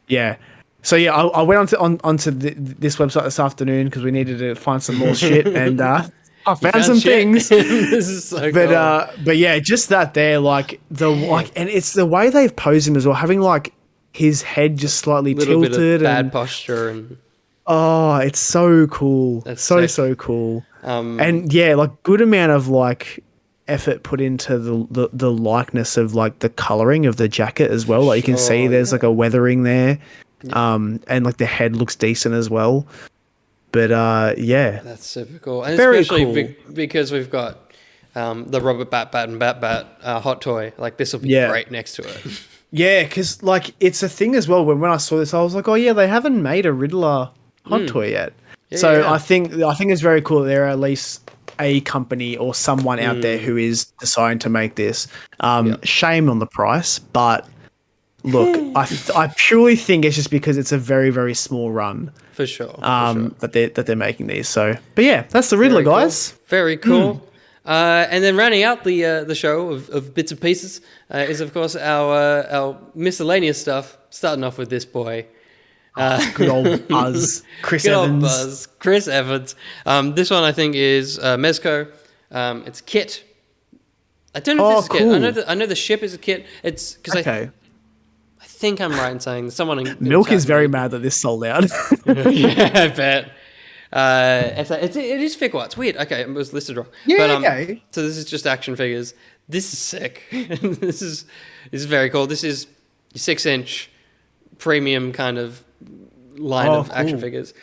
B: Yeah. So yeah, I went onto this website this afternoon because we needed to find some more shit, and I
A: You
B: found
A: found
B: some
A: shit.
B: things.
A: This is so cool.
B: But yeah, just that there, like
A: Yeah,
B: and it's the way they've posed him as well, having like his head just slightly
A: little bit of
B: tilted,
A: bad
B: and
A: posture, and
B: oh, it's so cool,
A: that's
B: so
A: sick.
B: cool.
A: Um,
B: And yeah, like good amount of like effort put into the likeness of like the coloring of the jacket as
A: for
B: well. Like you can see
A: sure.
B: there's like
A: Yeah.
B: a weathering there.
A: Yeah.
B: And like the head looks decent as well. But yeah,
A: That's super cool, and
B: very
A: especially
B: cool.
A: because we've got the Robert Bat and Bat hot toy. Like this will be
B: Yeah.
A: great next to it.
B: Yeah, because like it's a thing as well. When I saw this, I was like, oh yeah, they haven't made a Riddler hot toy yet.
A: Yeah, yeah,
B: So
A: yeah.
B: I think it's very cool that there are at least a company or someone out there who is deciding to make this.
A: Yeah.
B: Shame on the price, but look, I purely think it's just because it's a very small run
A: For sure. For sure.
B: that they're making these. So, but yeah, that's the Riddler,
A: Very cool.
B: guys.
A: Very cool. And then rounding out the show of bits and pieces is of course our miscellaneous stuff. Starting off with this boy.
B: Good old Buzz, Chris
A: Good old
B: Evans.
A: Buzz, Chris Evans. This one I think is Mezco. It's Kit. I don't know if this is
B: cool.
A: Kit. I know the ship is a Kit. It's because
B: Okay.
A: I think I'm right in saying someone in
B: Milk
A: chat
B: is very
A: maybe-
B: mad that this sold out.
A: Yeah, I bet. It is figure. It's weird. Okay, it was listed wrong.
B: Yeah,
A: but,
B: okay.
A: So this is just action figures. This is sick. this is very cool. This is 6-inch premium kind of line of action
B: cool.
A: figures.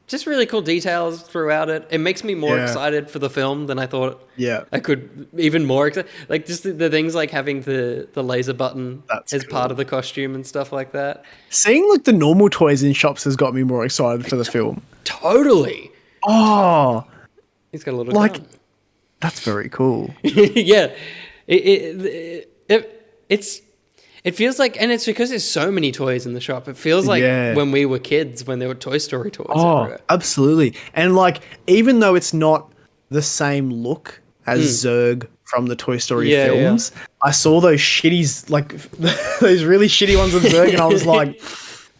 A: Just really cool details throughout it. It makes me more
B: Yeah.
A: excited for the film than I thought.
B: Yeah.
A: I could even more excited. Like just the things like having the laser button
B: That's
A: as part
B: cool.
A: of the costume and stuff like that.
B: Seeing like the normal toys in shops has got me more excited for the film.
A: Totally.
B: Oh,
A: He's got a little
B: like
A: gun.
B: that's very cool.
A: Yeah, it feels like, and it's because there's so many toys in the shop. It feels like
B: Yeah.
A: when we were kids, when there were Toy Story toys
B: Oh,
A: everywhere.
B: absolutely. And like, even though it's not the same look as Zurg from the Toy Story
A: Yeah,
B: films, I saw those shitties, like those really shitty ones of Zurg, and I was like,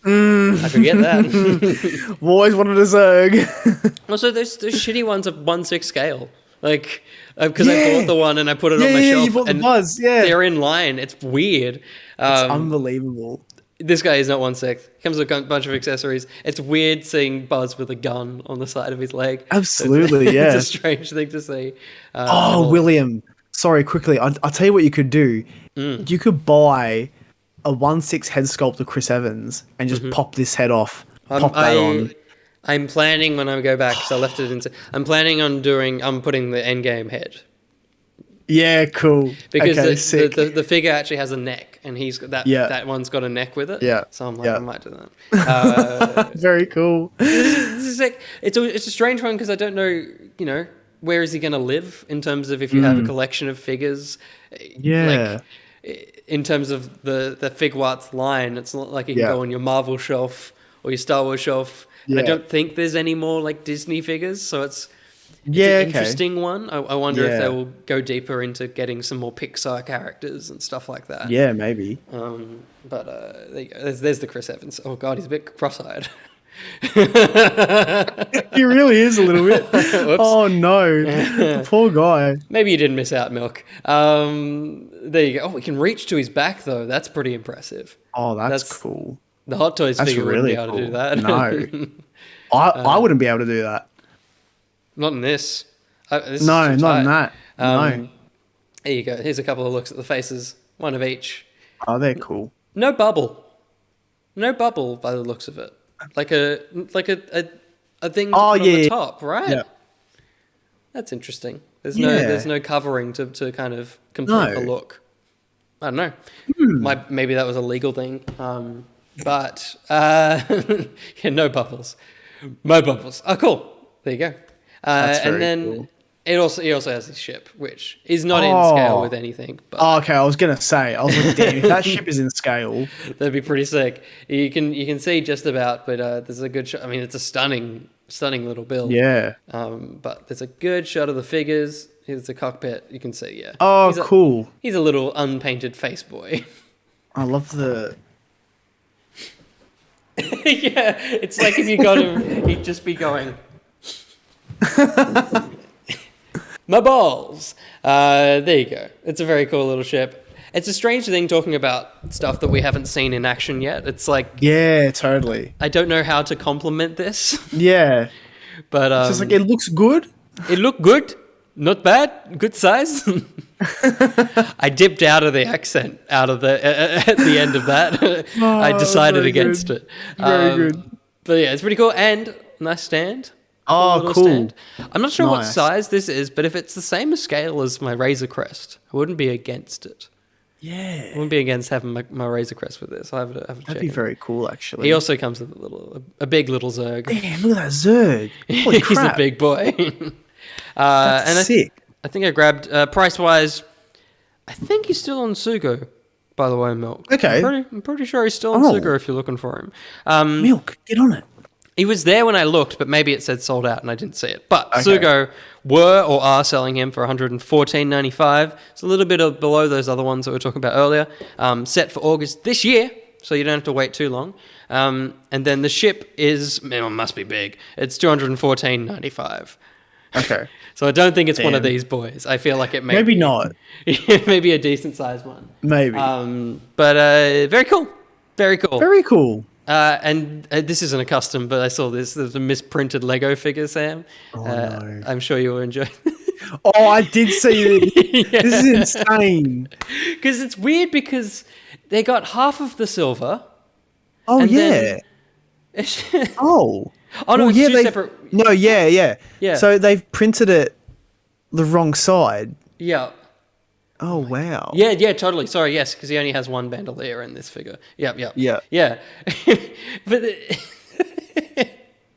A: I forget that.
B: I've always wanted a Zurg.
A: Also, those shitty ones of 1/6 scale, like because I
B: Yeah.
A: bought the one and I put it on
B: Yeah,
A: my
B: yeah,
A: shelf,
B: you bought the
A: and
B: Buzz, yeah.
A: they're in line. It's weird.
B: It's unbelievable.
A: This guy is not 1/6. Comes with a bunch of accessories. It's weird seeing Buzz with a gun on the side of his leg.
B: Absolutely,
A: it's,
B: yeah.
A: It's a strange thing to see.
B: Oh, William. Sorry, quickly. I'll tell you what you could do. You could buy a 1/6 head sculpt of Chris Evans and just pop this head off. Pop that on.
A: I'm planning when I go back, because I left it into. I'm planning on doing. I'm putting the endgame head.
B: Yeah, cool.
A: Because
B: okay, sick.
A: the figure actually has a neck, and he's got that.
B: Yeah.
A: That one's got a neck with it.
B: Yeah.
A: So I'm like,
B: Yeah.
A: I might do that.
B: Very cool.
A: This is like it's a strange one because I don't know. Where is he going to live in terms of if you have a collection of figures?
B: Yeah.
A: Like, in terms of the Figuarts line, it's not like you can
B: Yeah.
A: go on your Marvel shelf or your Star Wars shelf. I
B: Yeah.
A: don't think there's any more like Disney figures, so it's
B: Yeah,
A: an
B: okay.
A: interesting one. I wonder if
B: Yeah.
A: they will go deeper into getting some more Pixar characters and stuff like that.
B: Yeah, maybe.
A: But there you go. There's the Chris Evans. Oh god, he's a bit cross-eyed.
B: He really is a little bit. Oh no, the poor guy.
A: Maybe you didn't miss out, Milk. There you go. Oh, we can reach to his back though. That's pretty impressive.
B: Oh, that's cool.
A: The Hot Toys
B: That's
A: figure
B: really
A: wouldn't be able
B: cool.
A: to do that.
B: No, I wouldn't be able to do that.
A: Not in this. This
B: No,
A: is too
B: not in
A: tight.
B: that. No.
A: There you go. Here's a couple of looks at the faces. One of each.
B: Oh, they're cool.
A: No bubble. No bubble by the looks of it. Like a thing to put on the top, right?
B: Yeah.
A: That's interesting. There's no covering to kind of complete the look. I don't know. Maybe that was a legal thing. But yeah, no bubbles. No bubbles. Oh, cool. There you go.
B: That's very
A: and then
B: cool.
A: he also has his ship, which is not in scale with anything. But
B: Okay, I was gonna say, I was like, damn, if that ship is in scale,
A: that'd be pretty sick. You can see just about, but there's a good shot. I mean, it's a stunning little build.
B: yeah.
A: But there's a good shot of the figures. Here's the cockpit. You can see, yeah.
B: Oh, cool.
A: He's a little unpainted face boy.
B: I love the.
A: Yeah, it's like if you got him, he'd just be going. My balls. There you go. It's a very cool little ship. It's a strange thing talking about stuff that we haven't seen in action yet. It's like,
B: Yeah, totally.
A: I don't know how to compliment this,
B: Yeah.
A: but
B: It's just like, it looks good.
A: it looked good, not bad, good size. I dipped out of the accent at the end of that. I decided
B: very
A: against
B: good.
A: it.
B: Very good.
A: But yeah, it's pretty cool and nice stand.
B: Oh,
A: Little
B: cool.
A: stand. I'm not sure what
B: Nice.
A: size this is, but if it's the same scale as my Razor Crest, I wouldn't be against it. I
B: Yeah.
A: wouldn't be against having my Razor Crest with this. I'll have a check.
B: That'd be very cool, actually.
A: He also comes with a big little Zerg.
B: Damn, look at that Zerg. Holy
A: He's
B: crap.
A: a big boy.
B: That's
A: and
B: sick.
A: I think I grabbed price wise. I think he's still on Sugo. By the way, Milk.
B: Okay.
A: I'm pretty sure he's still on
B: Oh.
A: Sugo if you're looking for him.
B: Milk, get on it.
A: He was there when I looked, but maybe it said sold out and I didn't see it. But
B: Okay.
A: Sugo were or are selling him for $114.95. It's a little bit below those other ones that we were talking about earlier. Set for August this year, so you don't have to wait too long. And then the ship must be big. It's $214.95.
B: Okay.
A: So I don't think it's one of
B: Damn.
A: these boys. I feel like it may
B: Maybe
A: be,
B: not.
A: maybe a decent sized one.
B: Maybe.
A: But very cool. Very cool.
B: Very cool.
A: And this isn't a custom, but I saw this. There's a misprinted Lego figure, Sam.
B: Oh, no.
A: I'm sure you'll enjoy
B: Oh, I did see it.
A: Yeah.
B: This is insane.
A: Because it's weird because they got half of the silver.
B: Oh,
A: And
B: yeah.
A: then-
B: Oh.
A: Oh, no,
B: Well,
A: it's
B: yeah,
A: two separate.
B: No, yeah.
A: Yeah.
B: So they've printed it the wrong side.
A: Yeah.
B: Oh, wow.
A: Yeah, totally. Sorry, yes, because he only has one bandolier in this figure. Yep.
B: Yeah.
A: But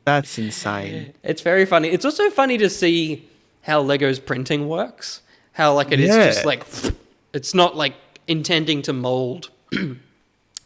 B: That's insane.
A: it's very funny. It's also funny to see how Lego's printing works. How, like, it is
B: Yeah.
A: just like, it's not like intending to mold to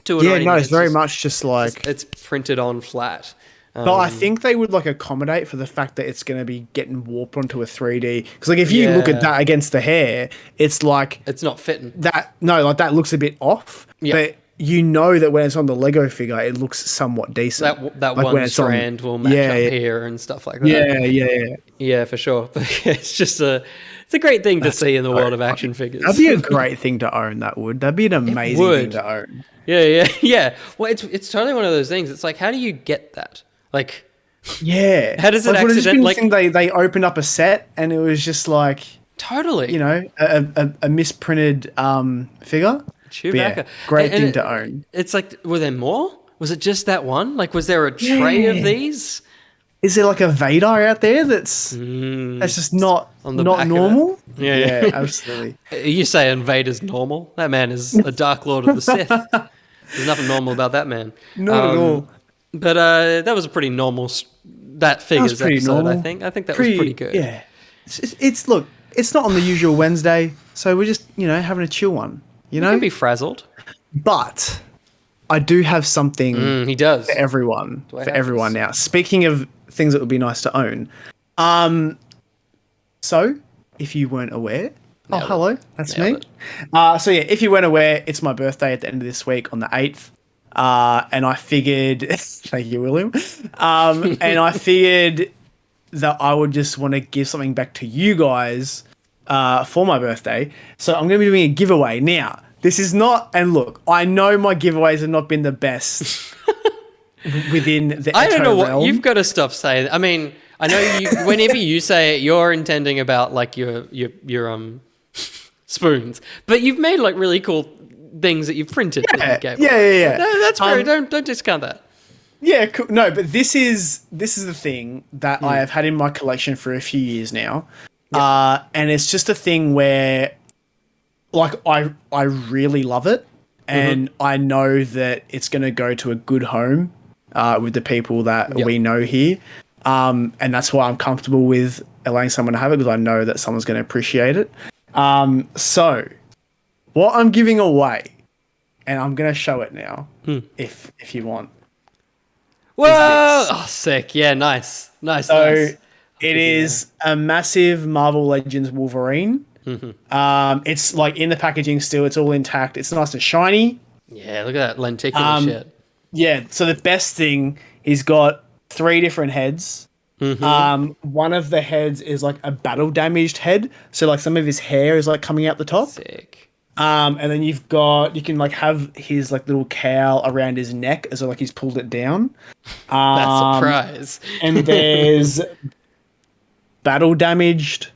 A: it. or
B: Yeah,
A: anything.
B: no, it's very
A: just-
B: much just like.
A: It's printed on flat.
B: But I think they would like accommodate for the fact that it's going to be getting warped onto a 3D. Because like if you look
A: Yeah.
B: at that against the hair, it's like
A: It's not fitting.
B: that. No, like that looks a bit off.
A: Yeah.
B: But you know that when it's on the Lego figure, it looks somewhat decent.
A: That
B: Like when
A: one
B: it's on-
A: strand will match
B: Yeah,
A: up
B: yeah.
A: here and stuff like that.
B: Yeah.
A: Yeah, for sure. But it's just it's a great thing to see in the world of action figures.
B: That'd be a great thing to own. That would. That'd be an amazing thing
A: would.
B: to own.
A: Yeah. Well, it's totally one of those things. It's like, how do you get that? Like,
B: Yeah.
A: How does it
B: would just
A: accident-
B: been
A: like-
B: the thing they opened up a set and it was just like,
A: totally.
B: you know, a misprinted figure.
A: Chewbacca.
B: But yeah, great
A: And
B: thing to own.
A: It's like, were there more? Was it just that one? Like, was there a tray of
B: Yeah.
A: these?
B: Is there like a Vader out there that's just not
A: On the back
B: not
A: of it.
B: normal?
A: Yeah.
B: Absolutely.
A: You saying Vader's normal? That man is a Dark Lord of the Sith. There's nothing normal about that man.
B: Not at all.
A: But that was a pretty normal. That figure's
B: pretty
A: episode,
B: normal.
A: I think. I think that was pretty good.
B: Yeah. It's look, it's not on the usual Wednesday, so we're just, having a chill one,
A: You can be frazzled.
B: But I do have something
A: He does.
B: for everyone.
A: I
B: For
A: have
B: everyone
A: this?
B: now. Speaking of things that would be nice to own. So if you weren't aware.
A: Nailed it.
B: Hello. That's
A: Nailed
B: me. So yeah, if you weren't aware, it's my birthday at the end of this week on the 8th. And I figured, thank you, William. And I figured that I would just want to give something back to you guys for my birthday. So I'm going to be doing a giveaway. Now, this is not, and look, I know my giveaways have not been the best within the
A: I don't know
B: realm.
A: what you've got to stop saying. I mean, I know you. Whenever you say it, you're intending about like your spoons, but you've made like really cool things that you've printed.
B: Yeah.
A: No, that's fair. Don't discount that.
B: Yeah, cool. No, but this is the thing that I have had in my collection for a few years now, and it's just a thing where, like, I really love it, and I know that it's going to go to a good home with the people that we know here, and that's why I'm comfortable with allowing someone to have it, because I know that someone's going to appreciate it. So, what I'm giving away, and I'm going to show it now, if you want.
A: Whoa! Oh, sick. Yeah, nice.
B: So it is a massive Marvel Legends Wolverine. It's like in the packaging still. It's all intact. It's nice and shiny.
A: Yeah, look at that lenticular shit.
B: Yeah, so the best thing, he's got 3 different heads. One of the heads is like a battle damaged head. So like some of his hair is like coming out the top.
A: Sick.
B: And then you can like have his like little cowl around his neck as though like he's pulled it down.
A: That's a surprise.
B: And there's battle damaged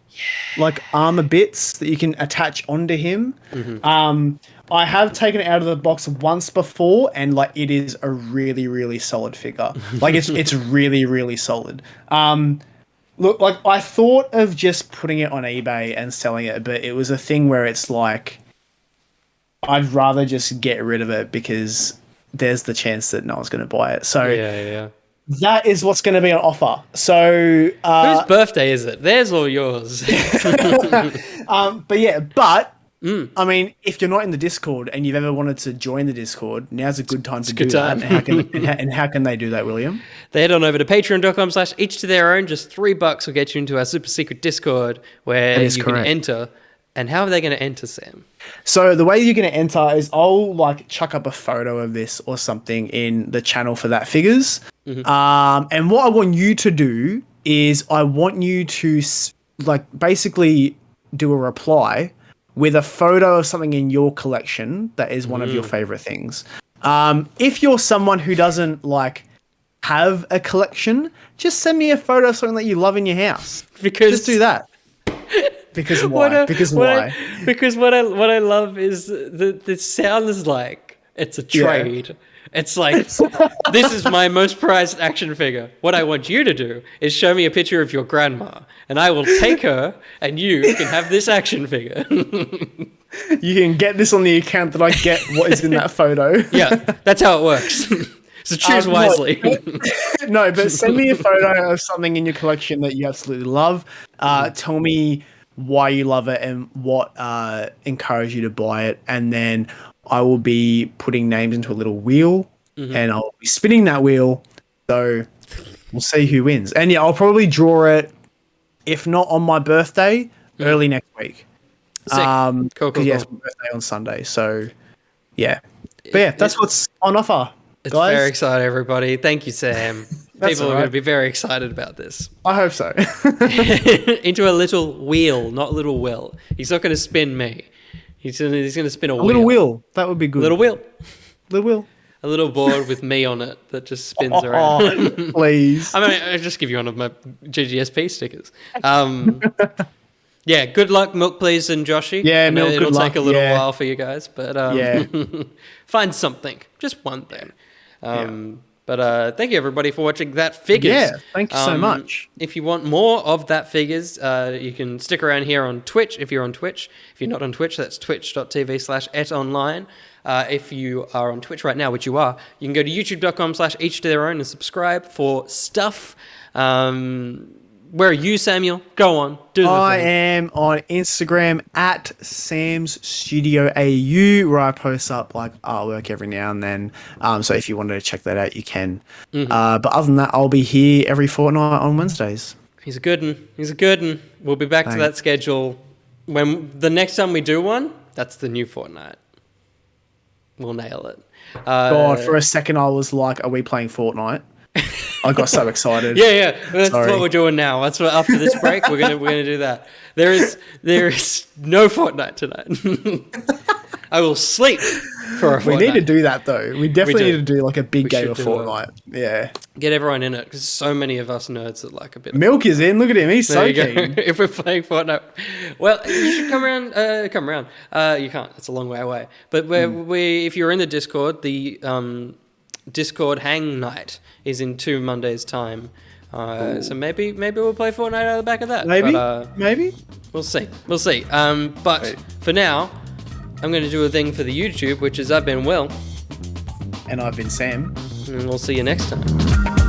B: like armor bits that you can attach onto him. I have taken it out of the box once before, and like it is a really, really solid figure. Like it's really, really solid. Look, like I thought of just putting it on eBay and selling it, but it was a thing where it's like I'd rather just get rid of it because there's the chance that no one's going to buy it. So
A: yeah.
B: That is what's going to be on offer. So
A: whose birthday is it? Theirs or yours?
B: But I mean, if you're not in the Discord and you've ever wanted to join the Discord, now's a good time to do that. And how can they do that, William?
A: They head on over to patreon.com/each to their own. Just $3 will get you into our super secret Discord where you can enter. And how are they going to enter, Sam?
B: So the way you're going to enter is I'll like chuck up a photo of this or something in the channel for that figures. And what I want you to do is I want you to like basically do a reply with a photo of something in your collection that is one of your favorite things. If you're someone who doesn't like have a collection, just send me a photo of something that you love in your house. Just do that. Because why? Because
A: what I love is the sound is like it's a trade. Yeah. It's like, this is my most prized action figure. What I want you to do is show me a picture of your grandma, and I will take her, and you can have this action figure.
B: You can get this on the account that I get what is in that photo.
A: Yeah, that's how it works. So choose wisely.
B: No, but send me a photo of something in your collection that you absolutely love. Tell me why you love it and what encouraged you to buy it, and then I will be putting names into a little wheel, and I'll be spinning that wheel. So we'll see who wins. And yeah, I'll probably draw it, if not on my birthday, early next week.
A: Cool.
B: Yes, my birthday on Sunday. So yeah, but yeah, that's what's on offer.
A: It's
B: guys.
A: very exciting, everybody. Thank you, Sam. People are going to be very excited about this.
B: I hope so.
A: Into a little wheel, not little Will. He's not going to spin me. He's going to spin a wheel.
B: Little wheel. That would be good.
A: Little wheel.
B: Little wheel.
A: A little board with me on it that just spins around.
B: Please.
A: I mean, I'll just give you one of my GGSP stickers. Yeah, good luck, Milk Please and Joshy.
B: Yeah, Milk,
A: it'll take a little while for you guys, but find something. Just one thing. But thank you, everybody, for watching That Figures.
B: Yeah, thank you so much.
A: If you want more of That Figures, you can stick around here on Twitch if you're on Twitch. If you're not on Twitch, that's twitch.tv/etonline. If you are on Twitch right now, which you are, you can go to youtube.com/each to their own and subscribe for stuff. Where are you, Samuel? Go on. Do the thing.
B: I am on Instagram at Sam's Studio AU, where I post up like artwork every now and then. So if you wanted to check that out, you can. But other than that, I'll be here every fortnight on Wednesdays.
A: He's a good one. We'll be back to that schedule when the next time we do one. That's the new fortnight. we'll nail it.
B: God, for a second I was like, are we playing Fortnite? I got so excited.
A: Yeah. That's what we're doing now. That's what after this break we're gonna do that. There is no Fortnite tonight. I will sleep for a Fortnite.
B: We need to do that though. We definitely need to do like a big game of Fortnite. Yeah.
A: Get everyone in it because so many of us nerds that like a bit.
B: Milk is in. Look at him. He's so keen.
A: If we're playing Fortnite, well, you should come around. Come around. You can't. It's a long way away. But if you're in the Discord, the Discord hang night is in 2 Mondays' time. So maybe we'll play Fortnite out of the back of that.
B: Maybe.
A: We'll see. But for now, I'm going to do a thing for the YouTube, which is I've been Will.
B: And I've been Sam.
A: And we'll see you next time.